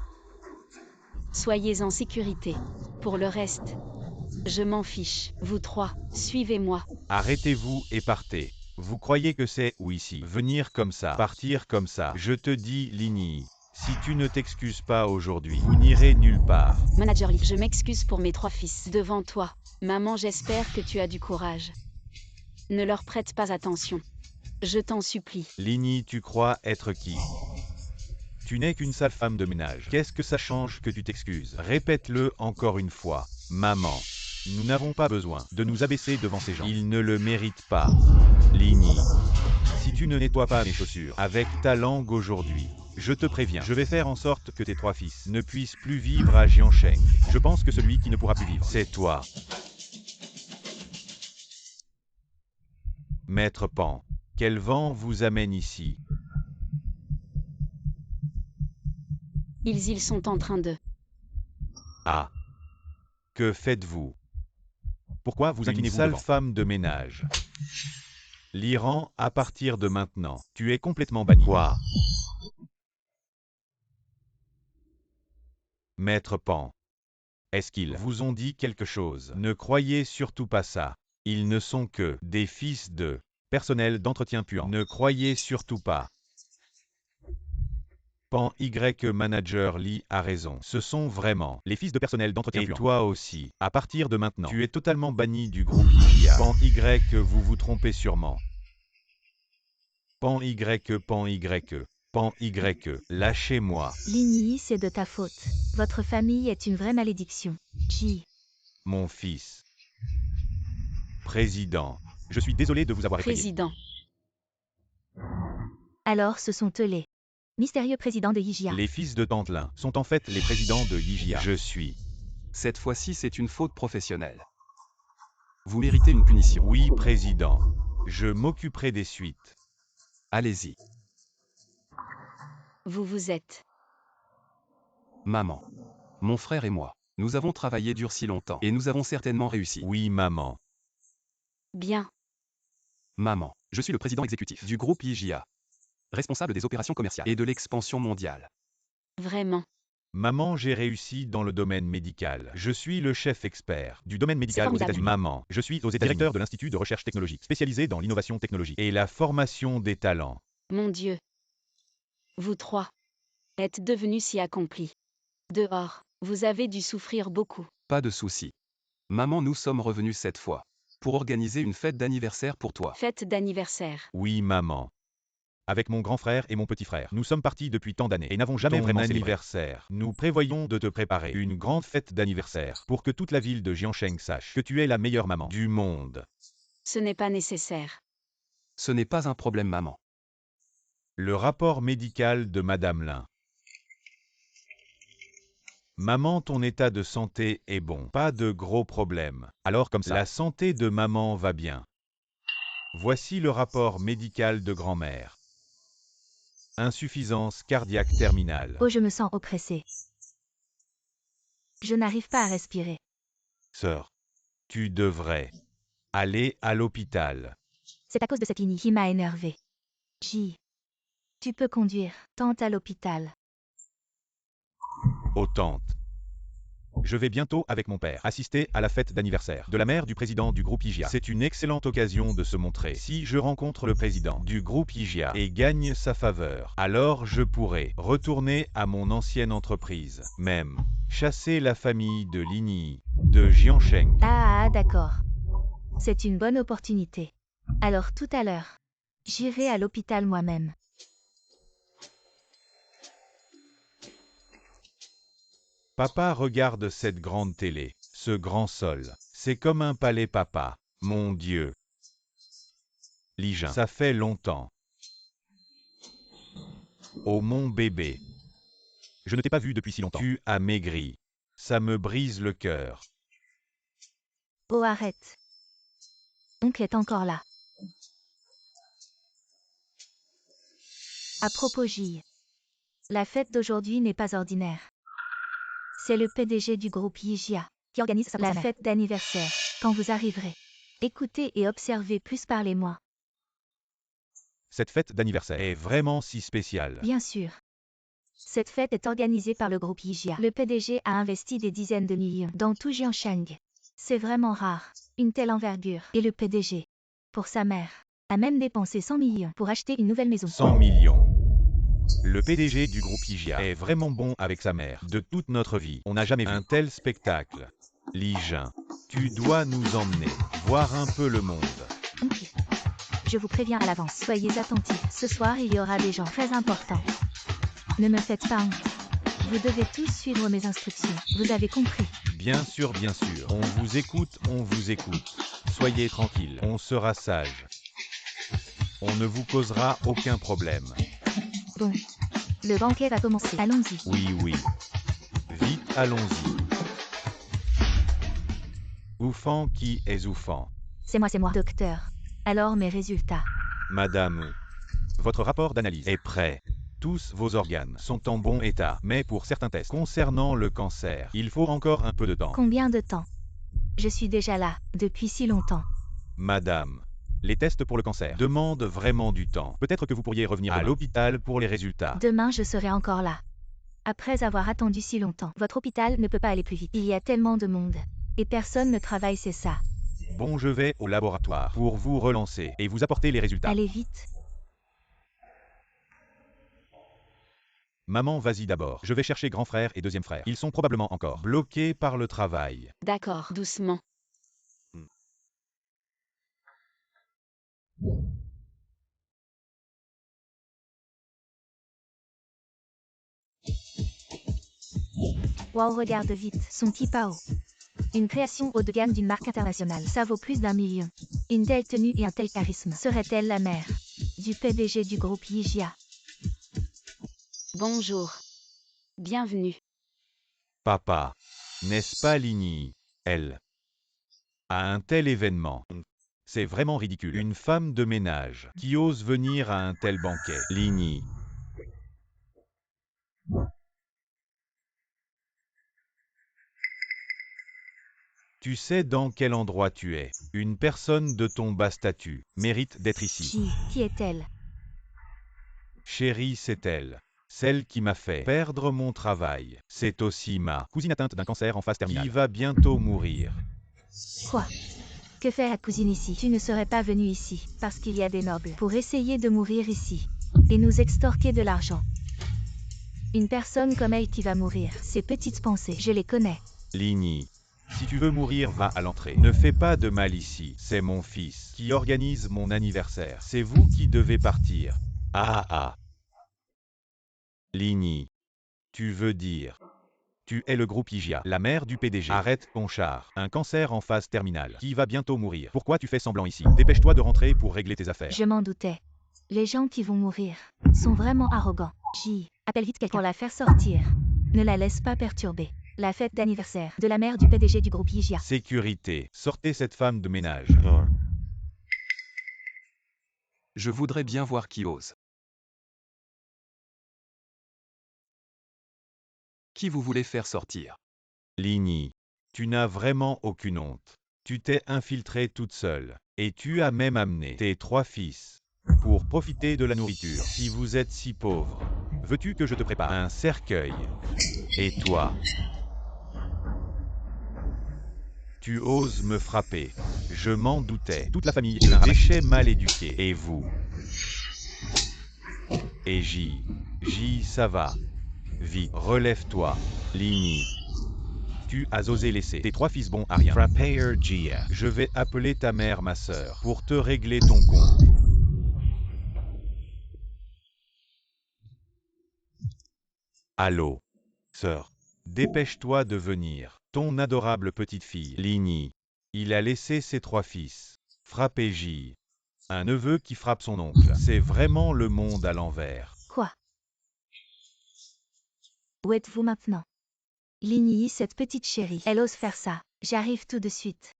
soyez en sécurité. Pour le reste, je m'en fiche. Vous trois, suivez-moi. Arrêtez-vous et partez. Vous croyez que c'est, ou ici, venir comme ça, partir comme ça. Je te dis, Lini, si tu ne t'excuses pas aujourd'hui, vous n'irez nulle part. Manager Lee, je m'excuse pour mes 3 fils. Devant toi, maman, j'espère que tu as du courage. Ne leur prête pas attention. Je t'en supplie. Lini, tu crois être qui? Tu n'es qu'une sale femme de ménage. Qu'est-ce que ça change que tu t'excuses? Répète-le encore une fois. Maman, nous n'avons pas besoin de nous abaisser devant ces gens. Ils ne le méritent pas. Lini, si tu ne nettoies pas mes chaussures avec ta langue aujourd'hui, je te préviens, je vais faire en sorte que tes 3 fils ne puissent plus vivre à Jiansheng. Je pense que celui qui ne pourra plus vivre, c'est toi. Maître Pan, quel vent vous amène ici? Ils sont en train de... Ah. Que faites-vous? Pourquoi vous inclinez-vous devant? Une sale femme de ménage. L'Iran, à partir de maintenant, tu es complètement banni. Quoi? Maître Pan. Est-ce qu'ils vous ont dit quelque chose? Ne croyez surtout pas ça. Ils ne sont que des fils de personnel d'entretien puant. Ne croyez surtout pas. Pan Y Manager Lee a raison. Ce sont vraiment les fils de personnel d'entretien puant. Et toi aussi. À partir de maintenant, tu es totalement banni du groupe IGA. Pan Y, vous vous trompez sûrement. Pan Y, Pan Y, Pan Y, lâchez-moi. Lini, c'est de ta faute. Votre famille est une vraie malédiction. Ji. Mon fils. Président, je suis désolé de vous avoir effrayé. Président. Alors ce sont eux les mystérieux présidents de Yijia. Les fils de Tantelin sont en fait les présidents de Yijia. Je suis. Cette fois-ci, c'est une faute professionnelle. Vous méritez une punition. Oui, président. Je m'occuperai des suites. Allez-y. Vous êtes... Maman. Mon frère et moi. Nous avons travaillé dur si longtemps. Et nous avons certainement réussi. Oui, maman. Bien. Maman. Je suis le président exécutif du groupe IGA. Responsable des opérations commerciales et de l'expansion mondiale. Vraiment. Maman, j'ai réussi dans le domaine médical. Je suis le chef expert du domaine médical aux États-Unis. Maman, je suis aux États-Unis directeur de l'Institut de recherche technologique, spécialisé dans l'innovation technologique et la formation des talents. Mon Dieu. Vous trois êtes devenus si accomplis. Dehors, vous avez dû souffrir beaucoup. Pas de souci. Maman, nous sommes revenus cette fois. Pour organiser une fête d'anniversaire pour toi. Fête d'anniversaire. Oui, maman. Avec mon grand frère et mon petit frère, nous sommes partis depuis tant d'années et n'avons jamais vraiment célébré. Anniversaire. Nous prévoyons de te préparer une grande fête d'anniversaire pour que toute la ville de Jiansheng sache que tu es la meilleure maman du monde. Ce n'est pas nécessaire. Ce n'est pas un problème, maman. Le rapport médical de Madame Lin. Maman, ton état de santé est bon. Pas de gros problèmes. Alors comme ça, la santé de maman va bien. Voici le rapport médical de grand-mère. Insuffisance cardiaque terminale. Oh, je me sens oppressée. Je n'arrive pas à respirer. Sœur, tu devrais aller à l'hôpital. C'est à cause de cette ligne qui m'a énervée. Ji. Tu peux conduire. Tante à l'hôpital. Aux tantes. Je vais bientôt, avec mon père, assister à la fête d'anniversaire de la mère du président du groupe IGA. C'est une excellente occasion de se montrer. Si je rencontre le président du groupe IGA et gagne sa faveur, alors je pourrai retourner à mon ancienne entreprise. Même chasser la famille de Lini, de Jiansheng. Ah, d'accord. C'est une bonne opportunité. Alors tout à l'heure, j'irai à l'hôpital moi-même. Papa, regarde cette grande télé, ce grand sol. C'est comme un palais, papa. Mon Dieu. Lijin, ça fait longtemps. Oh mon bébé. Je ne t'ai pas vu depuis si longtemps. Tu as maigri. Ça me brise le cœur. Oh, arrête. Oncle est encore là. À propos J. La fête d'aujourd'hui n'est pas ordinaire. C'est le PDG du groupe Yijia qui organise ça pour la sa mère. fête d'anniversaire. Quand vous arriverez, écoutez et observez plus parlez-moi. Cette fête d'anniversaire est vraiment si spéciale. Bien sûr. Cette fête est organisée par le groupe Yijia. Le PDG a investi des dizaines de millions dans tout Jiangshang. C'est vraiment rare, une telle envergure. Et le PDG, pour sa mère, a même dépensé 100 millions pour acheter une nouvelle maison. 100 millions. Le PDG du groupe Yijia est vraiment bon avec sa mère. De toute notre vie, on n'a jamais vu un tel spectacle. Li Jin, tu dois nous emmener voir un peu le monde. Ok. Je vous préviens à l'avance, soyez attentifs. Ce soir, il y aura des gens très importants. Ne me faites pas honte. Vous devez tous suivre mes instructions. Vous avez compris. Bien sûr, on vous écoute, Soyez tranquille, on sera sage. On ne vous causera aucun problème. Bon. Le banquet va commencer. Allons-y. Oui. Vite, allons-y. Oufan, qui est Oufan? C'est moi. Docteur. Alors mes résultats. Madame, votre rapport d'analyse est prêt. Tous vos organes sont en bon état, mais pour certains tests concernant le cancer, il faut encore un peu de temps. Combien de temps? Je suis déjà là, depuis si longtemps. Madame, les tests pour le cancer demandent vraiment du temps. Peut-être que vous pourriez revenir à l'hôpital pour les résultats. Demain, je serai encore là. Après avoir attendu si longtemps. Votre hôpital ne peut pas aller plus vite. Il y a tellement de monde. Et personne ne travaille, c'est ça. Bon, je vais au laboratoire pour vous relancer et vous apporter les résultats. Allez vite. Maman, vas-y d'abord. Je vais chercher grand frère et deuxième frère. Ils sont probablement encore bloqués par le travail. D'accord, doucement. Wow, regarde vite. Son Tipao. Une création haut de gamme d'une marque internationale. Ça vaut plus d'1 million. Une telle tenue et un tel charisme. Serait-elle la mère du PDG du groupe Yijia? Bonjour. Bienvenue. Papa, n'est-ce pas Ligny? Elle à un tel événement. C'est vraiment ridicule. Une femme de ménage qui ose venir à un tel banquet. Ligny. Tu sais dans quel endroit tu es. Une personne de ton bas statut mérite d'être ici. Qui est-elle? Chérie, c'est elle. Celle qui m'a fait perdre mon travail. C'est aussi ma cousine atteinte d'un cancer en phase terminale. Qui va bientôt mourir. Quoi? Que fait la cousine ici? Tu ne serais pas venu ici, parce qu'il y a des nobles, pour essayer de mourir ici, et nous extorquer de l'argent. Une personne comme elle qui va mourir, ces petites pensées, je les connais. Ligny. Si tu veux mourir, va à l'entrée. Ne fais pas de mal ici. C'est mon fils qui organise mon anniversaire. C'est vous qui devez partir. Ah. Ligny. Tu veux dire. Tu es le groupe Yijia, la mère du PDG. Arrête ton char. Un cancer en phase terminale. Qui va bientôt mourir. Pourquoi tu fais semblant ici? Dépêche-toi de rentrer pour régler tes affaires. Je m'en doutais. Les gens qui vont mourir sont vraiment arrogants. Appelle vite quelqu'un. Pour la faire sortir. Ne la laisse pas perturber. La fête d'anniversaire De la mère du PDG du groupe Yijia. Sécurité. Sortez cette femme de ménage. Je voudrais bien voir qui ose. Qui vous voulez faire sortir? Ligny. Tu n'as vraiment aucune honte. Tu t'es infiltrée toute seule. Et tu as même amené tes 3 fils. Pour profiter de la nourriture. Si vous êtes si pauvre. Veux-tu que je te prépare un cercueil? Et toi? Tu oses me frapper. Je m'en doutais. Toute la famille est un déchet mal éduqué. Et vous? Et J, ça va. Vite, relève-toi. Ligny. Tu as osé laisser tes 3 fils bons à rien. Frapper Jia. Je vais appeler ta mère, ma sœur, pour te régler ton compte. Allô, sœur. Dépêche-toi de venir. Ton adorable petite fille, Ligny. Il a laissé ses 3 fils. Frapper J. Un neveu qui frappe son oncle. C'est vraiment le monde à l'envers. Quoi? Où êtes-vous maintenant? Ligny, cette petite chérie. Elle ose faire ça. J'arrive tout de suite.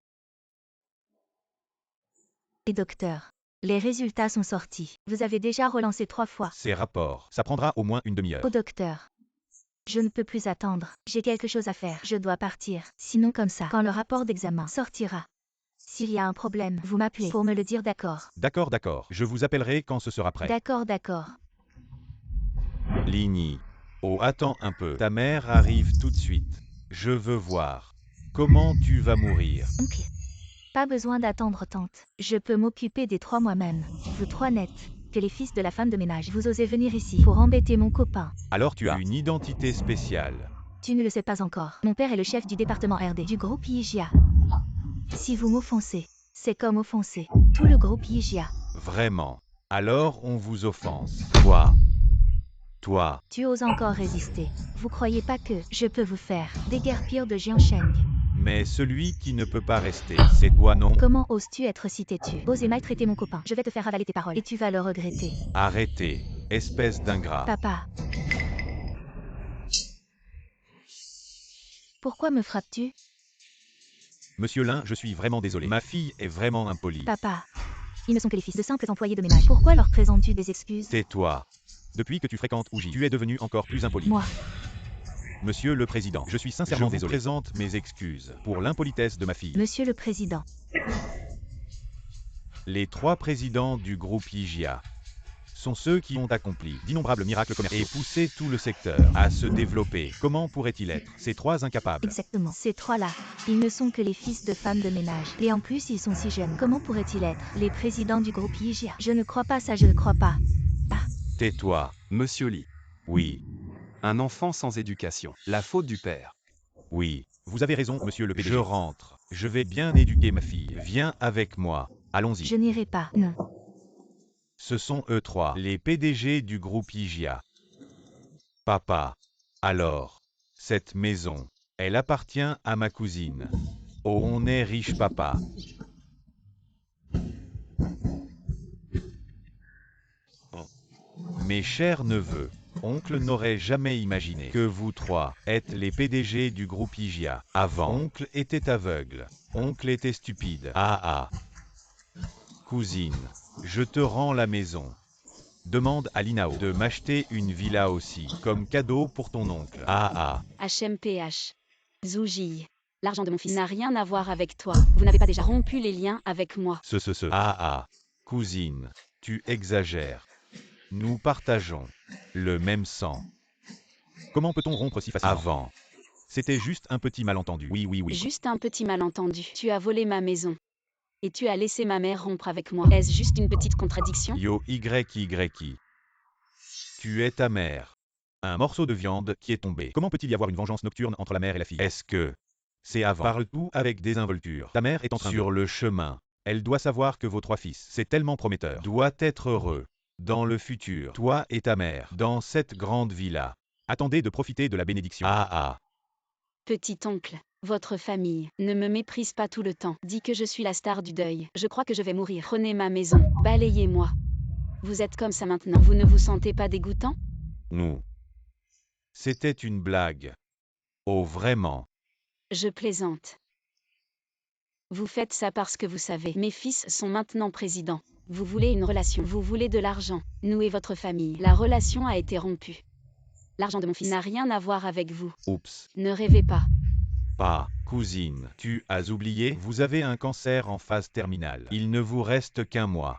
Et docteur, Les résultats sont sortis. Vous avez déjà relancé 3 fois. Ces rapports, ça prendra au moins une demi-heure. Au docteur. Je ne peux plus attendre. J'ai quelque chose à faire. Je dois partir. Sinon comme ça, quand le rapport d'examen sortira. S'il y a un problème, vous m'appelez pour me le dire, d'accord? D'accord, d'accord. Je vous appellerai quand ce sera prêt. D'accord, d'accord. Ligny. Oh, attends un peu. Ta mère arrive tout de suite. Je veux voir. Comment tu vas mourir? Ok. Pas besoin d'attendre, tante. Je peux m'occuper des 3 moi-même. Vous 3 nets. Que les fils de la femme de ménage. Vous osez venir ici pour embêter mon copain. Alors tu as une identité spéciale. Tu ne le sais pas encore. Mon père est le chef du département RD du groupe IGA. Si vous m'offensez, c'est comme offenser tout le groupe IGA. Vraiment. Alors on vous offense. Toi. Tu oses encore résister. Vous croyez pas que je peux vous faire déguerpir de Jiansheng? Mais celui qui ne peut pas rester, c'est toi, non? Comment oses-tu être si têtu? Oser maltraiter mon copain. Je vais te faire avaler tes paroles et tu vas le regretter. Arrêtez, espèce d'ingrat. Papa. Pourquoi me frappes-tu? Monsieur Lin, je suis vraiment désolé. Ma fille est vraiment impolie. Papa. Ils ne sont que les fils de simples employés de ménage. Pourquoi leur présentes-tu des excuses? Tais-toi. Depuis que tu fréquentes Ouji, tu es devenu encore plus impoli. Moi. Monsieur le Président, je suis sincèrement désolé. Je présente mes excuses pour l'impolitesse de ma fille. Monsieur le Président. Les 3 présidents du groupe IGA sont ceux qui ont accompli d'innombrables miracles commerciaux et poussé tout le secteur à se développer. Comment pourraient-ils être ces 3 incapables? Exactement. Ces 3-là, ils ne sont que les fils de femmes de ménage. Et en plus, ils sont si jeunes. Comment pourraient-ils être les présidents du groupe IGA? Je ne crois pas ça, je ne crois pas. Ah. Tais-toi. Monsieur Lee. Oui, Un enfant sans éducation. La faute du père. oui. Vous avez raison, monsieur le PDG. Je rentre. Je vais bien éduquer ma fille. Viens avec moi. Allons-y. Je n'irai pas. Non. Ce sont eux 3, les PDG du groupe IGA. Papa. Alors, cette maison, elle appartient à ma cousine. Oh, on est riche, papa. Mes chers neveux, oncle n'aurait jamais imaginé que vous 3 êtes les PDG du groupe IGA. Avant, oncle était aveugle. Oncle était stupide. Ah. Cousine, je te rends la maison. Demande à Linao de m'acheter une villa aussi, comme cadeau pour ton oncle. Ah. HMPH. Zouji. L'argent de mon fils n'a rien à voir avec toi. Vous n'avez pas déjà rompu les liens avec moi. Ah. Cousine, tu exagères. Nous partageons le même sang. Comment peut-on rompre si facilement? Avant, c'était juste un petit malentendu. Oui. Juste un petit malentendu. Tu as volé ma maison. Et tu as laissé ma mère rompre avec moi. Est-ce juste une petite contradiction? Yo YY. Tu es ta mère. Un morceau de viande qui est tombé. Comment peut-il y avoir une vengeance nocturne entre la mère et la fille? Est-ce que c'est avant? Parle tout avec désinvolture. Ta mère est en train sur le chemin. Elle doit savoir que vos 3 fils, c'est tellement prometteur, doit être heureux. Dans le futur, toi et ta mère, dans cette grande villa. Attendez de profiter de la bénédiction. Ah. Petit oncle, votre famille ne me méprise pas tout le temps. Dis que je suis la star du deuil. Je crois que je vais mourir. Prenez ma maison. Balayez-moi. Vous êtes comme ça maintenant. Vous ne vous sentez pas dégoûtant? Nous. C'était une blague. Oh, vraiment? Je plaisante. Vous faites ça parce que vous savez. Mes fils sont maintenant présidents. Vous voulez une relation. Vous voulez de l'argent. Nous et votre famille. La relation a été rompue. L'argent de mon fils n'a rien à voir avec vous. Oups. Ne rêvez pas. Pas, cousine, tu as oublié? Vous avez un cancer en phase terminale. Il ne vous reste qu'un mois.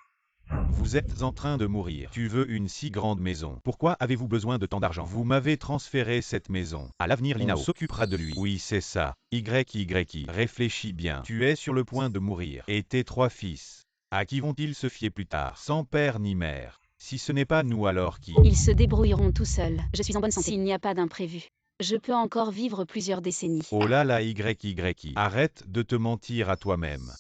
Vous êtes en train de mourir. Tu veux une si grande maison. Pourquoi avez-vous besoin de tant d'argent? Vous m'avez transféré cette maison. À l'avenir, Linao s'occupera de lui. Oui, c'est ça. YY. Réfléchis bien. Tu es sur le point de mourir. Et tes 3 fils, à qui vont-ils se fier plus tard? Sans père ni mère. Si ce n'est pas nous, alors qui? Ils se débrouilleront tout seuls. Je suis en bonne santé. S'il n'y a pas d'imprévu. Je peux encore vivre plusieurs décennies. Oh là là YY. Arrête de te mentir à toi-même.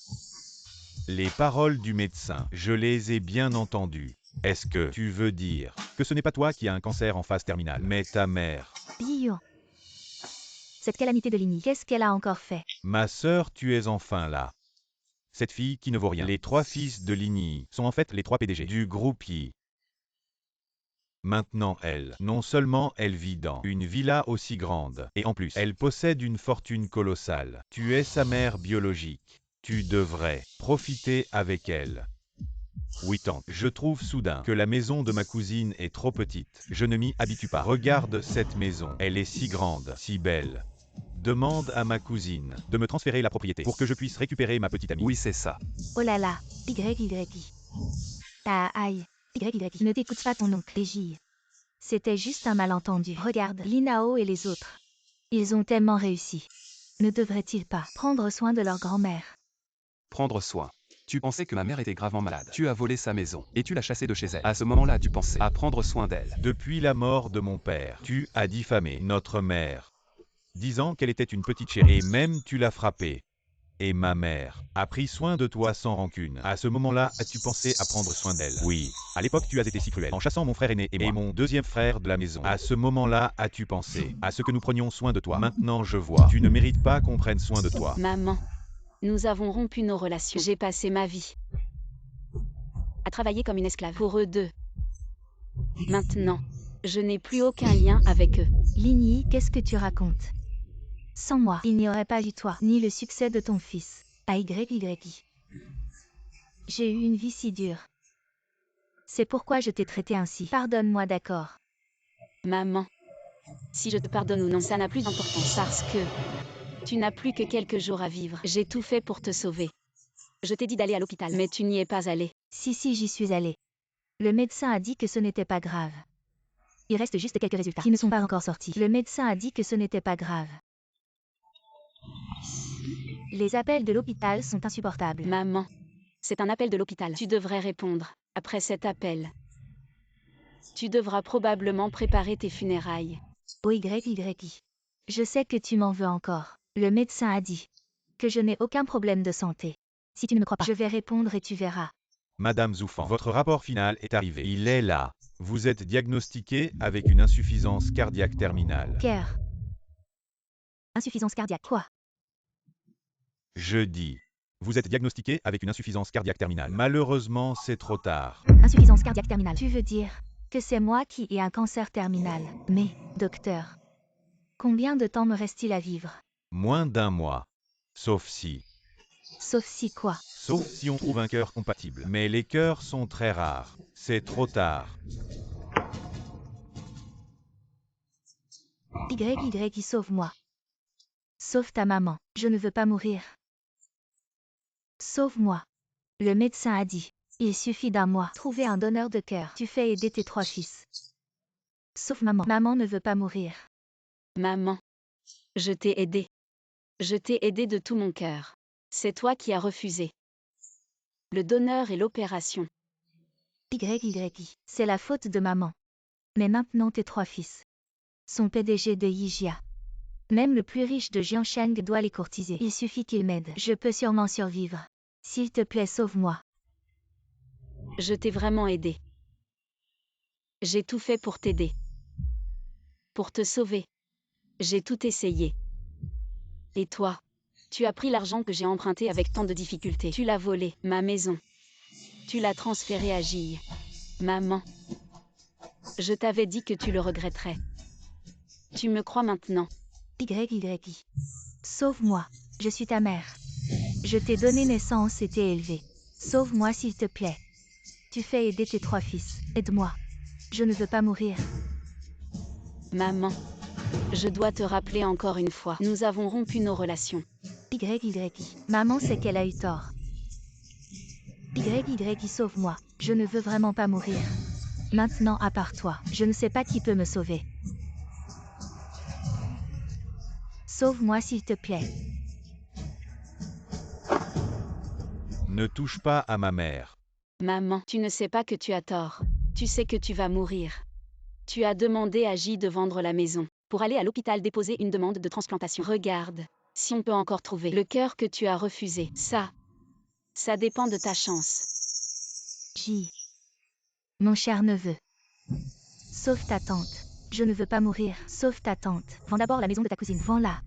Les paroles du médecin, je les ai bien entendues. Est-ce que tu veux dire que ce n'est pas toi qui as un cancer en phase terminale, mais ta mère? Bio. Cette calamité de Ligny, qu'est-ce qu'elle a encore fait? Ma sœur, tu es enfin là. Cette fille qui ne vaut rien. Les 3 fils de Ligny sont en fait les 3 PDG du groupe I. Maintenant elle, non seulement elle vit dans une villa aussi grande, et en plus, elle possède une fortune colossale. Tu es sa mère biologique. Tu devrais profiter avec elle. Oui, tante. Je trouve soudain que la maison de ma cousine est trop petite. Je ne m'y habitue pas. Regarde cette maison. Elle est si grande, si belle. Demande à ma cousine de me transférer la propriété pour que je puisse récupérer ma petite amie. Oui, c'est ça. Oh là là, YYI. Ah aïe, YYI. Ne t'écoute pas ton oncle, J. C'était juste un malentendu. Regarde, Linao et les autres. Ils ont tellement réussi. Ne devraient-ils pas prendre soin de leur grand-mère? Prendre soin. Tu pensais que ma mère était gravement malade. Tu as volé sa maison et tu l'as chassée de chez elle. À ce moment-là, tu pensais à prendre soin d'elle. Depuis la mort de mon père, tu as diffamé notre mère, disant qu'elle était une petite chérie, et même tu l'as frappée. Et ma mère a pris soin de toi sans rancune. À ce moment-là, as-tu pensé à prendre soin d'elle? Oui. À l'époque, tu as été si cruel en chassant mon frère aîné et mon deuxième frère de la maison. À ce moment-là, as-tu pensé à ce que nous prenions soin de toi? Maintenant, je vois. Tu ne mérites pas qu'on prenne soin de toi. Maman, nous avons rompu nos relations. J'ai passé ma vie à travailler comme une esclave pour eux deux. Maintenant, je n'ai plus aucun lien avec eux. Ligny, qu'est-ce que tu racontes? Sans moi, il n'y aurait pas eu toi, ni le succès de ton fils. AYYI. J'ai eu une vie si dure. C'est pourquoi je t'ai traité ainsi. Pardonne-moi, d'accord? Maman, si je te pardonne ou non, ça n'a plus d'importance parce que tu n'as plus que quelques jours à vivre. J'ai tout fait pour te sauver. Je t'ai dit d'aller à l'hôpital, mais tu n'y es pas allé. Si, j'y suis allée. Le médecin a dit que ce n'était pas grave. Il reste juste quelques résultats qui ne sont pas encore sortis. Le médecin a dit que ce n'était pas grave. Les appels de l'hôpital sont insupportables. Maman, c'est un appel de l'hôpital. Tu devrais répondre après cet appel. Tu devras probablement préparer tes funérailles. OYYI. Je sais que tu m'en veux encore. Le médecin a dit que je n'ai aucun problème de santé. Si tu ne me crois pas, je vais répondre et tu verras. Madame Zoufan, votre rapport final est arrivé. Il est là. Vous êtes diagnostiquée avec une insuffisance cardiaque terminale. Cœur. Insuffisance cardiaque. Quoi? Je dis, vous êtes diagnostiquée avec une insuffisance cardiaque terminale. Malheureusement, c'est trop tard. Insuffisance cardiaque terminale. Tu veux dire que c'est moi qui ai un cancer terminal? Mais, docteur, combien de temps me reste-t-il à vivre? Moins d'un mois. Sauf si on trouve un cœur compatible. Mais les cœurs sont très rares. C'est trop tard. YYI, sauve-moi. Sauve ta maman. Je ne veux pas mourir. Sauve-moi. Le médecin a dit. Il suffit d'un mois. Trouver un donneur de cœur. Tu fais aider tes 3 fils. Sauve maman. Maman ne veut pas mourir. Maman, je t'ai aidé. Je t'ai aidé de tout mon cœur. C'est toi qui as refusé le donneur et l'opération. YYI. C'est la faute de maman. Mais maintenant tes 3 fils sont PDG de Yijia. Même le plus riche de Jiansheng doit les courtiser. Il suffit qu'il m'aide. Je peux sûrement survivre. S'il te plaît, sauve-moi. Je t'ai vraiment aidé. J'ai tout fait pour t'aider. Pour te sauver. J'ai tout essayé. Et toi, tu as pris l'argent que j'ai emprunté avec tant de difficultés. Tu l'as volé, ma maison. Tu l'as transféré à Gille. Maman, je t'avais dit que tu le regretterais. Tu me crois maintenant? YYI. Sauve-moi. Je suis ta mère. Je t'ai donné naissance et t'ai élevé. Sauve-moi s'il te plaît. Tu fais aider tes 3 fils. Aide-moi. Je ne veux pas mourir. Maman, je dois te rappeler encore une fois. Nous avons rompu nos relations. YYI. Maman sait qu'elle a eu tort. YYI, sauve-moi. Je ne veux vraiment pas mourir. Maintenant, à part toi, je ne sais pas qui peut me sauver. Sauve-moi s'il te plaît. Ne touche pas à ma mère. Maman, tu ne sais pas que tu as tort. Tu sais que tu vas mourir. Tu as demandé à J de vendre la maison pour aller à l'hôpital déposer une demande de transplantation. Regarde, si on peut encore trouver le cœur que tu as refusé. Ça dépend de ta chance. J. Mon cher neveu. Sauve ta tante. Je ne veux pas mourir. Sauve ta tante. Vends d'abord la maison de ta cousine. Vends-la.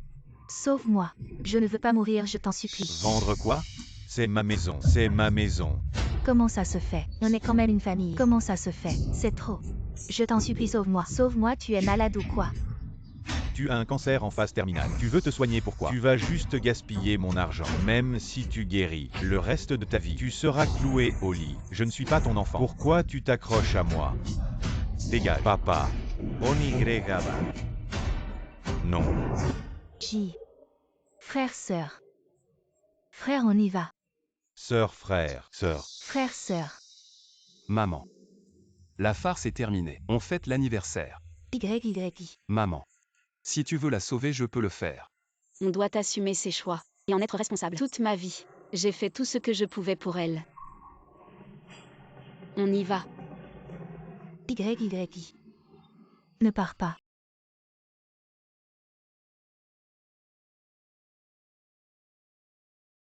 Sauve-moi. Je ne veux pas mourir, je t'en supplie. Vendre quoi? C'est ma maison. C'est ma maison. Comment ça se fait? On est quand même une famille. Comment ça se fait? C'est trop. Je t'en supplie, sauve-moi. Sauve-moi, tu es malade ou quoi? Tu as un cancer en phase terminale. Tu veux te soigner, pourquoi? Tu vas juste gaspiller mon argent. Même si tu guéris, le reste de ta vie, tu seras cloué au lit. Je ne suis pas ton enfant. Pourquoi tu t'accroches à moi? Dégage, papa. Onigrégaba. Non. J. Frère, sœur. Frère, on y va. Sœur, frère, sœur. Frère, sœur. Maman. La farce est terminée. On fête l'anniversaire. YYI. Maman. Si tu veux la sauver, je peux le faire. On doit assumer ses choix et en être responsable. Toute ma vie, j'ai fait tout ce que je pouvais pour elle. On y va. YYI. Ne pars pas.